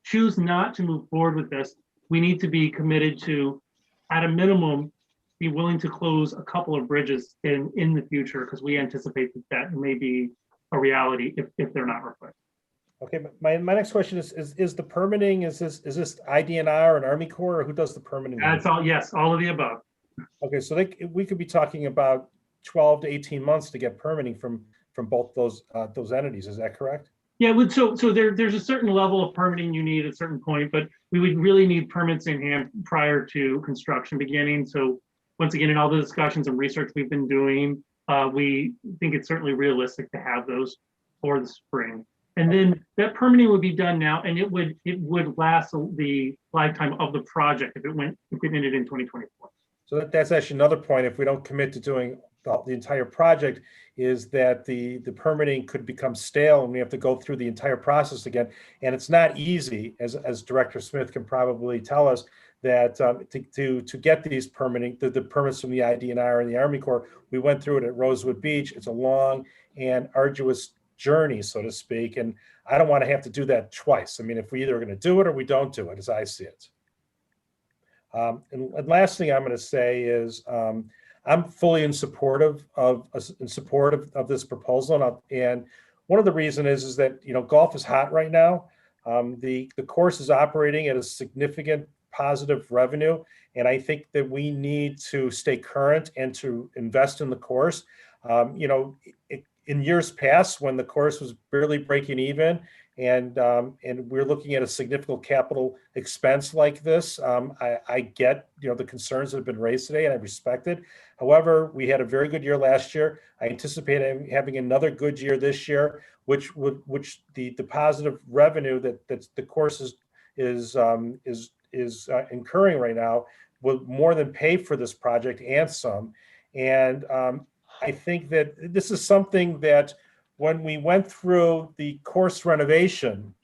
choose not to move forward with this, we need to be committed to, at a minimum, be willing to close a couple of bridges in the future, because we anticipate that may be a reality if they're not replaced. Okay, but my next question is the permitting, is this IDNR and Army Corps, or who does the permitting? That's all, yes, all of the above. Okay, so we could be talking about 12 to 18 months to get permitting from both those entities. Is that correct? Yeah, so there's a certain level of permitting you need at a certain point, but we would really need permits in hand prior to construction beginning. So once again, in all the discussions and research we've been doing, we think it's certainly realistic to have those for the spring. And then that permitting would be done now, and it would last the lifetime of the project if it ended in 2024. So that's actually another point. If we don't commit to doing the entire project, is that the permitting could become stale and we have to go through the entire process again. And it's not easy, as Director Smith can probably tell us, that to get these permitting, the permits from the IDNR and the Army Corps, we went through it at Rosewood Beach. It's a long and arduous journey, so to speak. And I don't want to have to do that twice. I mean, if we either are going to do it or we don't do it, as I see it. And last thing I'm going to say is I'm fully in support of this proposal, and one of the reasons is that golf is hot right now. The course is operating at a significant positive revenue, and I think that we need to stay current and to invest in the course. In years past, when the course was barely breaking even, and we're looking at a significant capital expense like this, I get the concerns that have been raised today, and I respect it. However, we had a very good year last year. I anticipate having another good year this year, which the positive revenue that the course is incurring right now will more than pay for this project and some. And I think that this is something that when we went through the course renovation,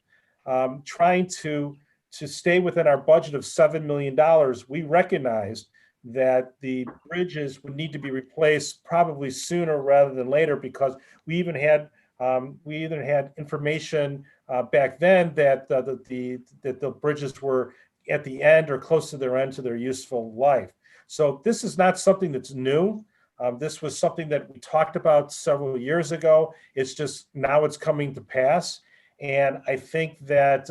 trying to stay within our budget of $7 million, we recognized that the bridges would need to be replaced probably sooner rather than later, because we even had information back then that the bridges were at the end or close to their end to their useful life. So this is not something that's new. This was something that we talked about several years ago. It's just now it's coming to pass. And I think that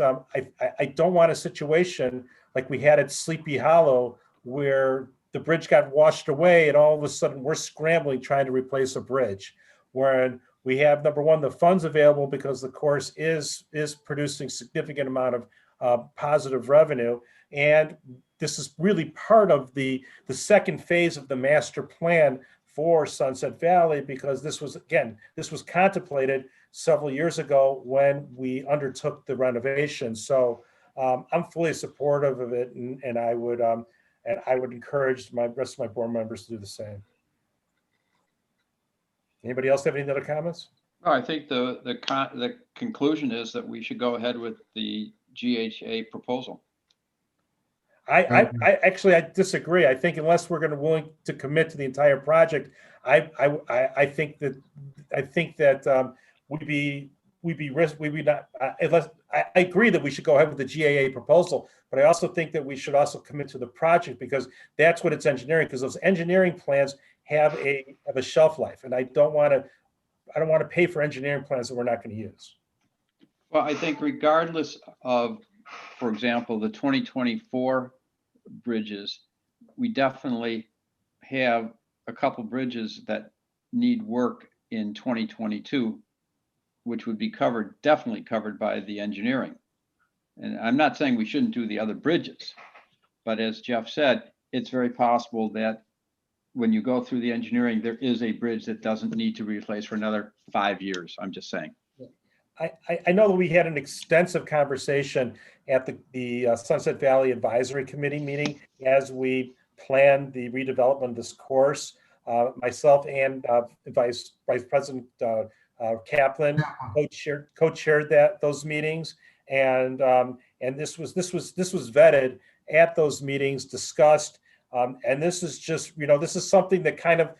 I don't want a situation like we had at Sleepy Hollow, where the bridge got washed away and all of a sudden we're scrambling trying to replace a bridge. When we have, number one, the funds available because the course is producing significant amount of positive revenue. And this is really part of the second phase of the master plan for Sunset Valley, because this was contemplated several years ago when we undertook the renovation. So I'm fully supportive of it, and I would encourage the rest of my board members to do the same. Anybody else have any other comments? No, I think the conclusion is that we should go ahead with the GHA proposal. I actually disagree. I think unless we're going to willing to commit to the entire project, I think that we'd not unless I agree that we should go ahead with the GAA proposal, but I also think that we should also commit to the project, because that's what it's engineering. Because those engineering plans have a shelf life, and I don't want to pay for engineering plans that we're not going to use. Well, I think regardless of, for example, the 2024 bridges, we definitely have a couple bridges that need work in 2022, which would be definitely covered by the engineering. And I'm not saying we shouldn't do the other bridges, but as Jeff said, it's very possible that when you go through the engineering, there is a bridge that doesn't need to be replaced for another 5 years. I'm just saying. I know that we had an extensive conversation at the Sunset Valley Advisory Committee meeting as we planned the redevelopment of this course. Myself and Vice President Kaplan co-chaired those meetings, and this was vetted at those meetings, discussed, and this is just this is something that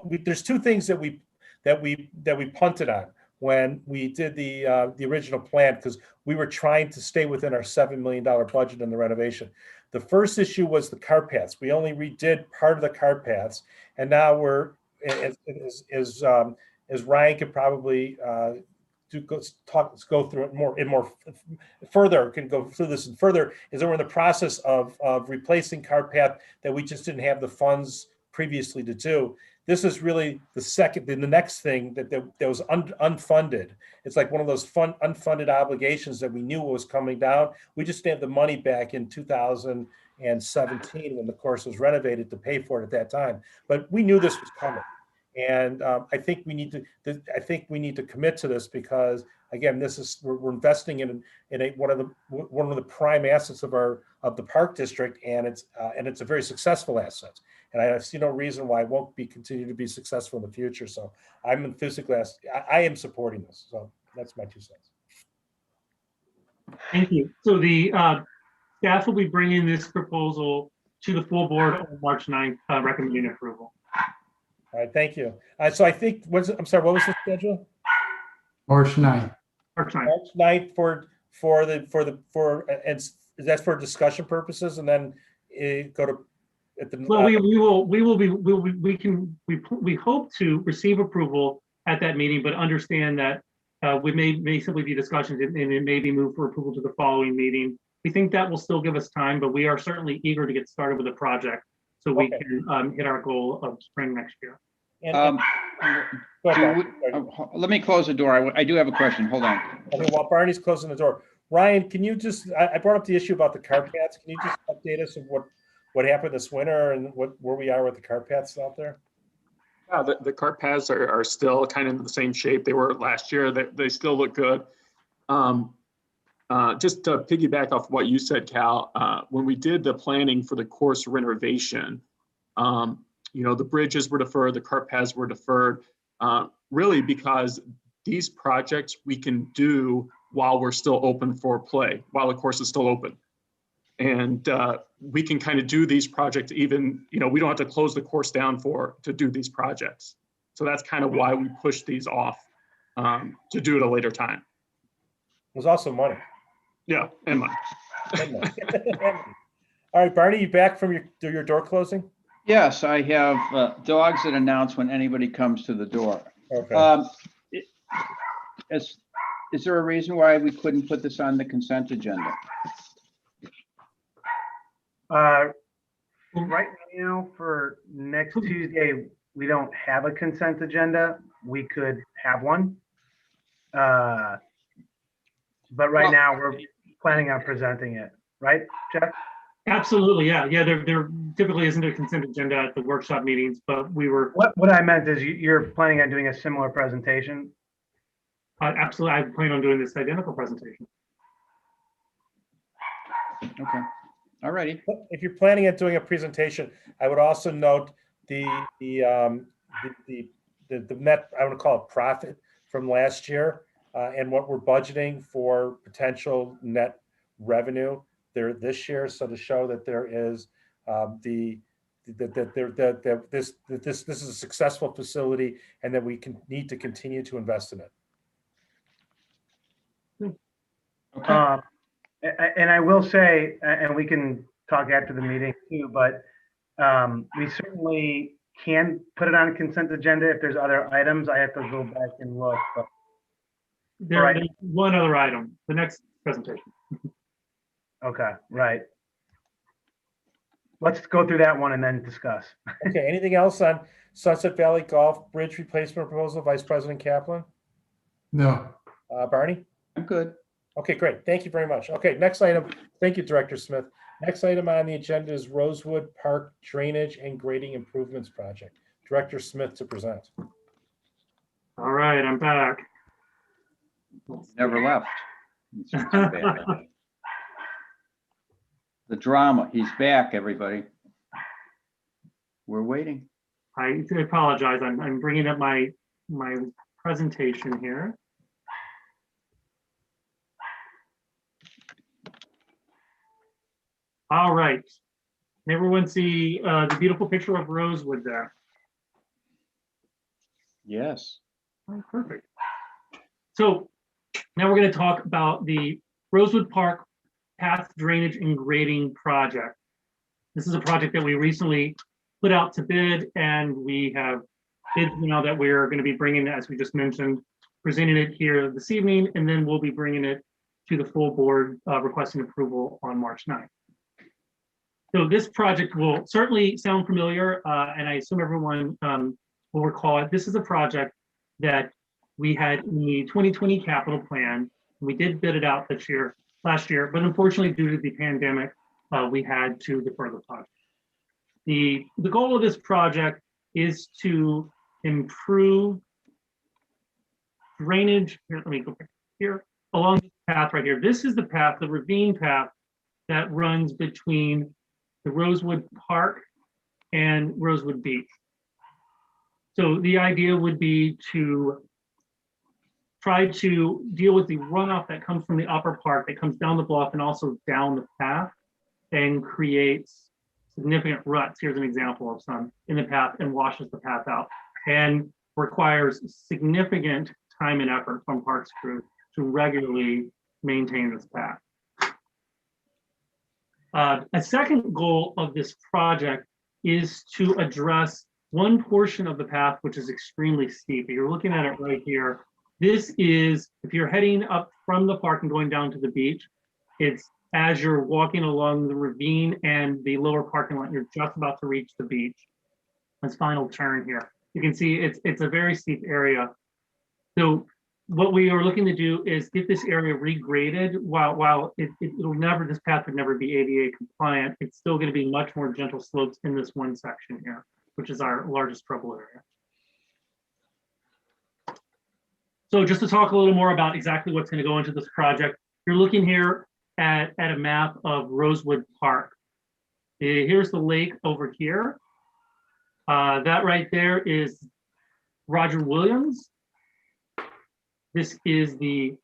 there's two things that we punted on when we did the original plan, because we were trying to stay within our $7 million budget in the renovation. The first issue was the cart paths. We only redid part of the cart paths, and now we're, as Ryan could probably go through it more further, can go through this and further, is that we're in the process of replacing cart path that we just didn't have the funds previously to do. This is really the next thing that was unfunded. It's like one of those unfunded obligations that we knew was coming down. We just didn't have the money back in 2017 when the course was renovated to pay for it at that time. But we knew this was coming. And I think we need to commit to this because again, we're investing in one of the prime assets of the park district, and it's a very successful asset. And I see no reason why it won't continue to be successful in the future. So I'm enthusiastic. I am supporting this. So that's my 2 cents. Thank you. So the staff will be bringing this proposal to the full board on March 9th, recommending approval. All right, thank you. So I think, I'm sorry, what was the schedule? March 9th. March 9th. March 9th and that's for discussion purposes, and then go to at the. Well, we hope to receive approval at that meeting, but understand that we may simply be discussions and it may be moved for approval to the following meeting. We think that will still give us time, but we are certainly eager to get started with the project so we can hit our goal of spring next year. Let me close the door. I do have a question. Hold on. Okay, while Barney's closing the door, Ryan, can you I brought up the issue about the cart paths. Can you just update us of what happened this winter and where we are with the cart paths out there? Yeah, the cart paths are still kind of in the same shape they were last year. They still look good. Just to piggyback off what you said, Cal, when we did the planning for the course renovation, the bridges were deferred, the cart paths were deferred, really because these projects we can do while we're still open for play, while the course is still open. And we can kind of do these projects even, we don't have to close the course down to do these projects. So that's kind of why we push these off to do at a later time. There's also money. Yeah, and money. All right, Barney, you back from your door closing? Yes, I have dogs that announce when anybody comes to the door. Okay. Is there a reason why we couldn't put this on the consent agenda? Right now, for next Tuesday, we don't have a consent agenda. We could have one. But right now, we're planning on presenting it, right, Jeff? Absolutely, yeah. There typically isn't a consent agenda at the workshop meetings, but we were. What I meant is you're planning on doing a similar presentation? Absolutely, I plan on doing this identical presentation. Okay. All righty. If you're planning on doing a presentation, I would also note the net, I want to call it profit from last year, and what we're budgeting for potential net revenue there this year. So to show that there is this is a successful facility and that we need to continue to invest in it. Okay. And I will say, and we can talk after the meeting too, but we certainly can put it on a consent agenda if there's other items. I have to go back and look. But there's one other item, the next presentation. Okay, right. Let's go through that one and then discuss. Okay, anything else on Sunset Valley Golf Bridge replacement proposal, Vice President Kaplan? No. Barney? I'm good. Okay, great. Thank you very much. Okay, next item. Thank you, Director Smith. Next item on the agenda is Rosewood Park Drainage and Grading Improvements Project. Director Smith to present. All right, I'm back. Never left. It's too bad. The drama. He's back, everybody. We're waiting. I apologize. I'm bringing up my presentation here. All right. Can everyone see the beautiful picture of Rosewood there? Yes. Oh, perfect. So now we're going to talk about the Rosewood Park Path Drainage and Grading Project. This is a project that we recently put out to bid, and we have bids now that we're going to be bringing, as we just mentioned, presenting it here this evening, and then we'll be bringing it to the full board requesting approval on March 9th. So this project will certainly sound familiar, and I assume everyone will recall it. This is a project that we had in the 2020 capital plan. We did bid it out last year, but unfortunately due to the pandemic, we had to defer the project. The goal of this project is to improve drainage. Here, let me go back here along this path right here. This is the path, the ravine path that runs between the Rosewood Park and Rosewood Beach. So the idea would be to try to deal with the runoff that comes from the upper park that comes down the bluff and also down the path and creates significant ruts. Here's an example of some in the path and washes the path out and requires significant time and effort from parks crew to regularly maintain this path. A second goal of this project is to address one portion of the path which is extremely steep. You're looking at it right here. This is, if you're heading up from the park and going down to the beach, it's as you're walking along the ravine and the lower parking lot, you're just about to reach the beach. This final turn here. You can see it's a very steep area. So what we are looking to do is get this area regraded. While it'll never, this path would never be ADA compliant, it's still going to be much more gentle slopes in this one section here, which is our largest trouble area. So just to talk a little more about exactly what's going to go into this project, you're looking here at a map of Rosewood Park. Here's the lake over here. That right there is Roger Williams. This is the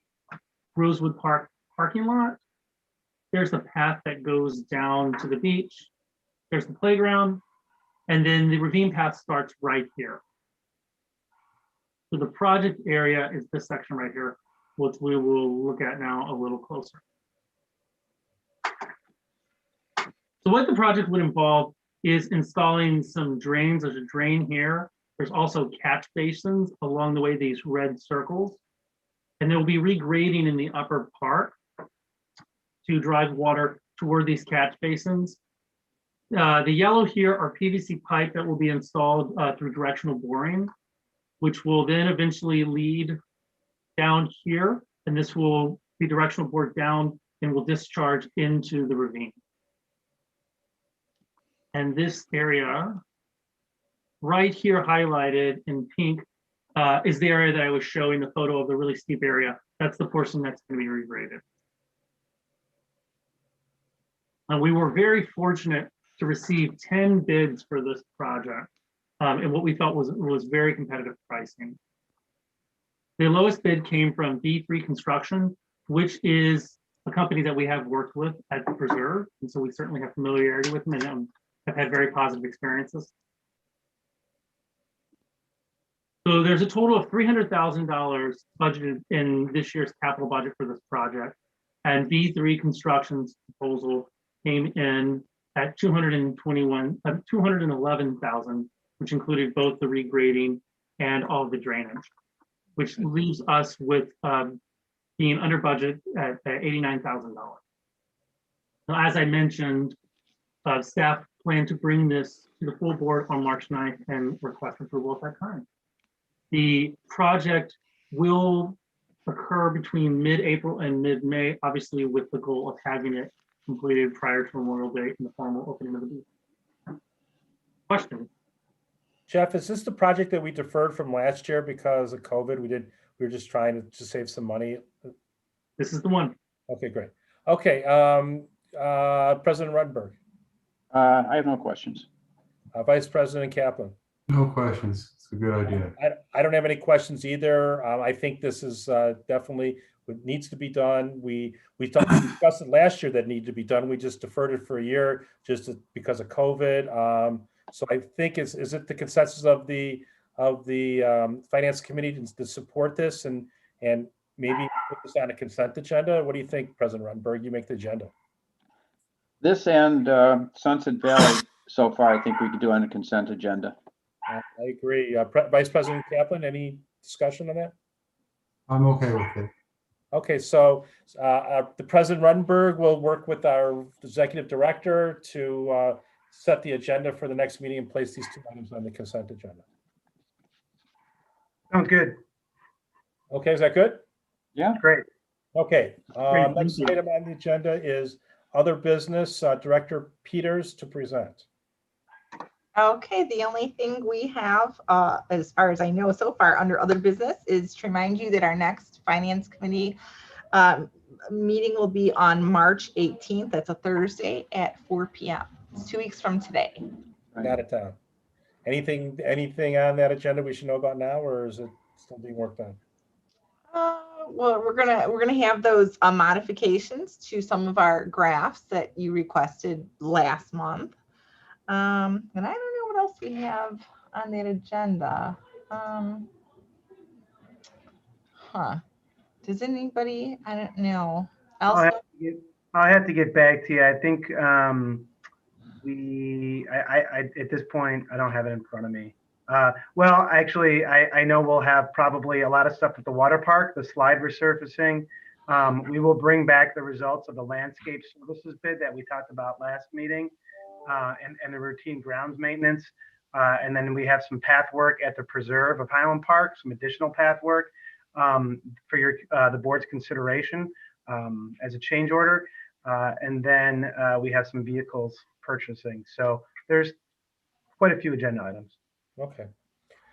Rosewood Park parking lot. There's the path that goes down to the beach. There's the playground. And then the ravine path starts right here. So the project area is this section right here, which we will look at now a little closer. So what the project would involve is installing some drains. There's a drain here. There's also catch basins along the way, these red circles. And there will be regrading in the upper park to drive water toward these catch basins. The yellow here are PVC pipe that will be installed through directional boring, which will then eventually lead down here. And this will be directional bored down and will discharge into the ravine. And this area right here highlighted in pink is the area that I was showing the photo of the really steep area. That's the portion that's going to be regraded. And we were very fortunate to receive 10 bids for this project, and what we thought was very competitive pricing. The lowest bid came from B3 Construction, which is a company that we have worked with at the preserve, and so we certainly have familiarity with them and have had very positive experiences. So there's a total of $300,000 budgeted in this year's capital budget for this project, and B3 Construction's proposal came in at $211,000, which included both the regrading and all of the drainage, which leaves us with being under budget at $89,000. Now, as I mentioned, staff plan to bring this to the full board on March 9th and request approval at that time. The project will occur between mid-April and mid-May, obviously with the goal of having it completed prior to Memorial Day and the formal opening of the beach. Question? Jeff, is this the project that we deferred from last year because of COVID? We were just trying to save some money. This is the one. Okay, great. Okay, President Ruttenberg. I have no questions. Vice President Kaplan. No questions. It's a good idea. I don't have any questions either. I think this is definitely what needs to be done. We discussed it last year that needed to be done. We just deferred it for a year just because of COVID. So I think is it the consensus of the Finance Committee to support this and maybe put this on a consent agenda? What do you think, President Ruttenberg? You make the agenda. This and Sunset Valley, so far, I think we could do on a consent agenda. I agree. Vice President Kaplan, any discussion on that? I'm okay with it. Okay, so the President Ruttenberg will work with our executive director to set the agenda for the next meeting and place these 2 items on the consent agenda. Sounds good. Okay, is that good? Yeah. Great. Okay, Great, next thank you. item on the agenda is other business, Director Peters to present. Okay, the only thing we have, as far as I know so far, under other business is to remind you that our next Finance Committee meeting will be on March 18th. That's a Thursday at 4 p.m. It's 2 weeks from today. Out of town. Anything on that agenda we should know about now, or is it still being worked on? Well, we're gonna have those modifications to some of our graphs that you requested last month. And I don't know what else we have on that agenda. Does anybody? I don't know. I'll Else? have to get back to you. I think at this point, I don't have it in front of me. Well, actually, I know we'll have probably a lot of stuff at the water park, the slide resurfacing. We will bring back the results of the landscape services bid that we talked about last meeting, and the routine grounds maintenance. And then we have some path work at the preserve of Highland Park, some additional path work for the board's consideration as a change order. And then we have some vehicles purchasing. So there's quite a few agenda items. Okay.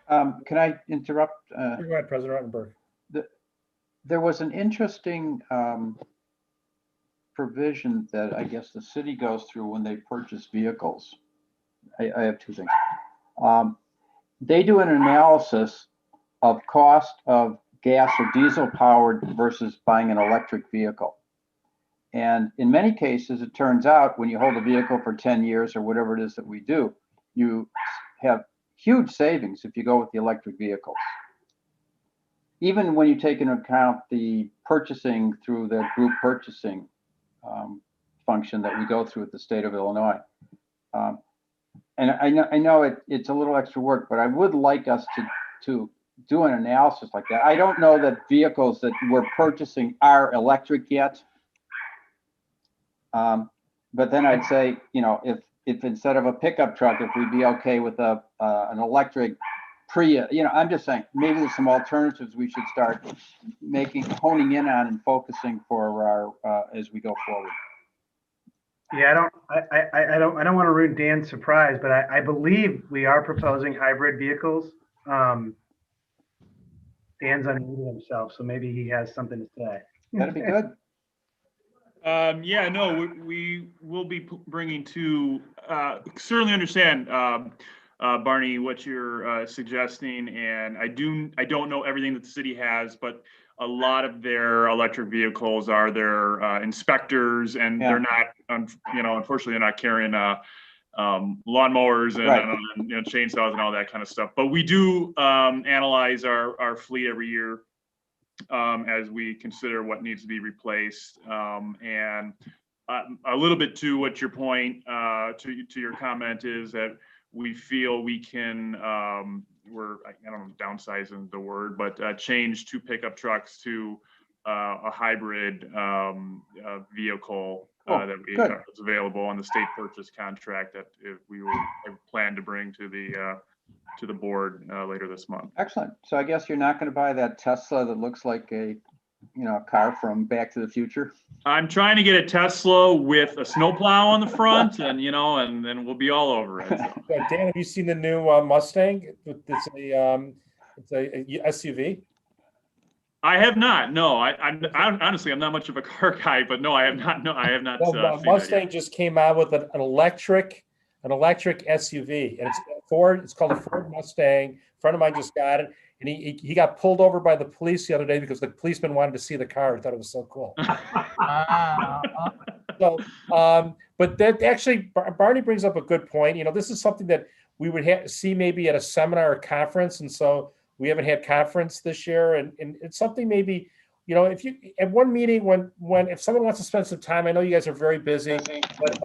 Can I interrupt? Go ahead, President Ruttenberg. There was an interesting provision that I guess the city goes through when they purchase vehicles. I have 2 things. They do an analysis of cost of gas or diesel powered versus buying an electric vehicle. And in many cases, it turns out when you hold a vehicle for 10 years or whatever it is that we do, you have huge savings if you go with the electric vehicles. Even when you take into account the purchasing through the group purchasing function that we go through at the state of Illinois. And I know it's a little extra work, but I would like us to do an analysis like that. I don't know that vehicles that we're purchasing are electric yet. But then I'd say, if instead of a pickup truck, if we'd be okay with an electric Prius, I'm just saying maybe there's some alternatives we should start honing in on and focusing for our as we go forward. Yeah, I don't want to ruin Dan's surprise, but I believe we are proposing hybrid vehicles. Dan's unmuted himself, so maybe he has something to say. That'd be good. Yeah, no, we will be bringing to, certainly understand, Barney, what you're suggesting, and I don't know everything that the city has, but a lot of their electric vehicles are their inspectors, and they're not, unfortunately, they're not carrying lawnmowers and, Right. Chainsaws and all that kind of stuff. But we do analyze our fleet every year as we consider what needs to be replaced. And a little bit to what your point, to your comment is that we feel we can, I don't know, downsizing the word, but change 2 pickup trucks to a hybrid vehicle that is available on the state purchase contract that we will plan to bring to the board later this month. Excellent. So I guess you're not going to buy that Tesla that looks like a car from Back to the Future. I'm trying to get a Tesla with a snowplow on the front, and and then we'll be all over it. So. Dan, have you seen the new Mustang? It's a SUV. I have not. No, I honestly, I'm not much of a car guy, but no, I have not. No, I have not. Well, Mustang just came out with an electric SUV, and it's Ford. It's called a Ford Mustang. A friend of mine just got it, and he got pulled over by the police the other day because the policeman wanted to see the car. He thought it was so cool. So, but that actually, Barney brings up a good point. This is something that we would see maybe at a seminar or conference, and so we haven't had conference this year, and it's something maybe, if you at one meeting if someone wants to spend some time, I know you guys are very busy, but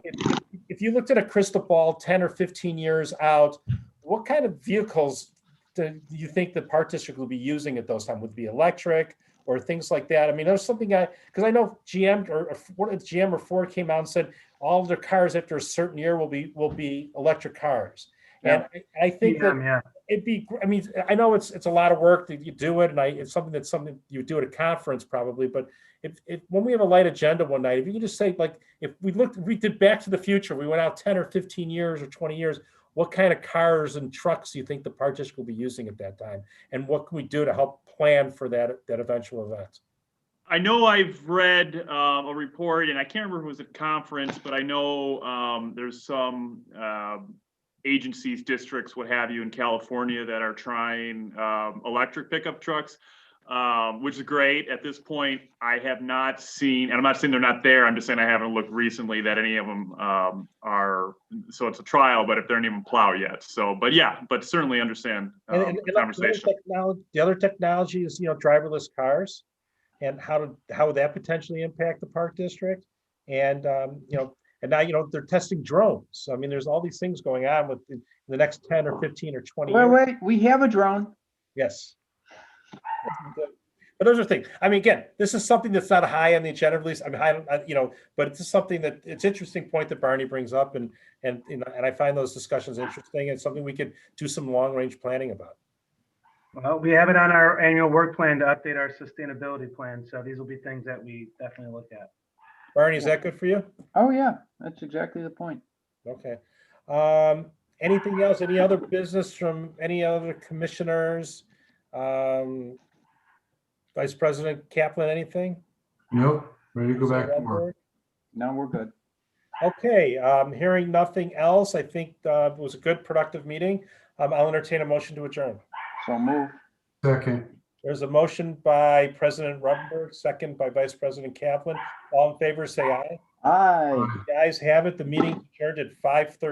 if you looked at a crystal ball 10 or 15 years out, what kind of vehicles do you think the Park District will be using at those times? Would it be electric? or things like that. I mean, there's something because I know GM or Ford came out and said all of their cars after a certain year will be electric cars. And I think that Yeah. it'd be, I mean, I know it's a lot of work that you do it, and it's something you do at a conference probably, but if when we have a light agenda one night, if you can just say, like, if we did Back to the Future, we went out 10 or 15 years or 20 years, what kind of cars and trucks do you think the park district will be using at that time? And what can we do to help plan for that eventual event? I know I've read a report, and I can't remember if it was a conference, but I know there's some agencies, districts, what have you, in California that are trying electric pickup trucks, which is great. At this point, I have not seen, and I'm not saying they're not there, I'm just saying I haven't looked recently that any of them are, so it's a trial, but if they're any of them plow yet. So, but yeah, but certainly understand the conversation. The other technology is, driverless cars, and how would that potentially impact the park district? And, and now, they're testing drones. So, I mean, there's all these things going on with the next 10 or 15 or 20 years. Wait, we have a drone. Yes. But those are things. I mean, again, this is something that's not high on the agenda, at least. I mean, but it's just something that it's interesting point that Barney brings up, and I find those discussions interesting, and something we could do some long range planning about. Well, we have it on our annual work plan to update our sustainability plan. So these will be things that we definitely look at. Barney, is that good for you? Oh, yeah, that's exactly the point. Okay. Anything else? Any other business from any other commissioners? Vice President Kaplan, anything? Nope, ready to go back to work. No, we're good. Okay, hearing nothing else, I think it was a good, productive meeting. I'll entertain a motion to adjourn. So move. Second. There's a motion by President Ruttenberg, second by Vice President Kaplan. All in favor, say aye. Aye. The ayes have it. The meeting adjourned at 5:30.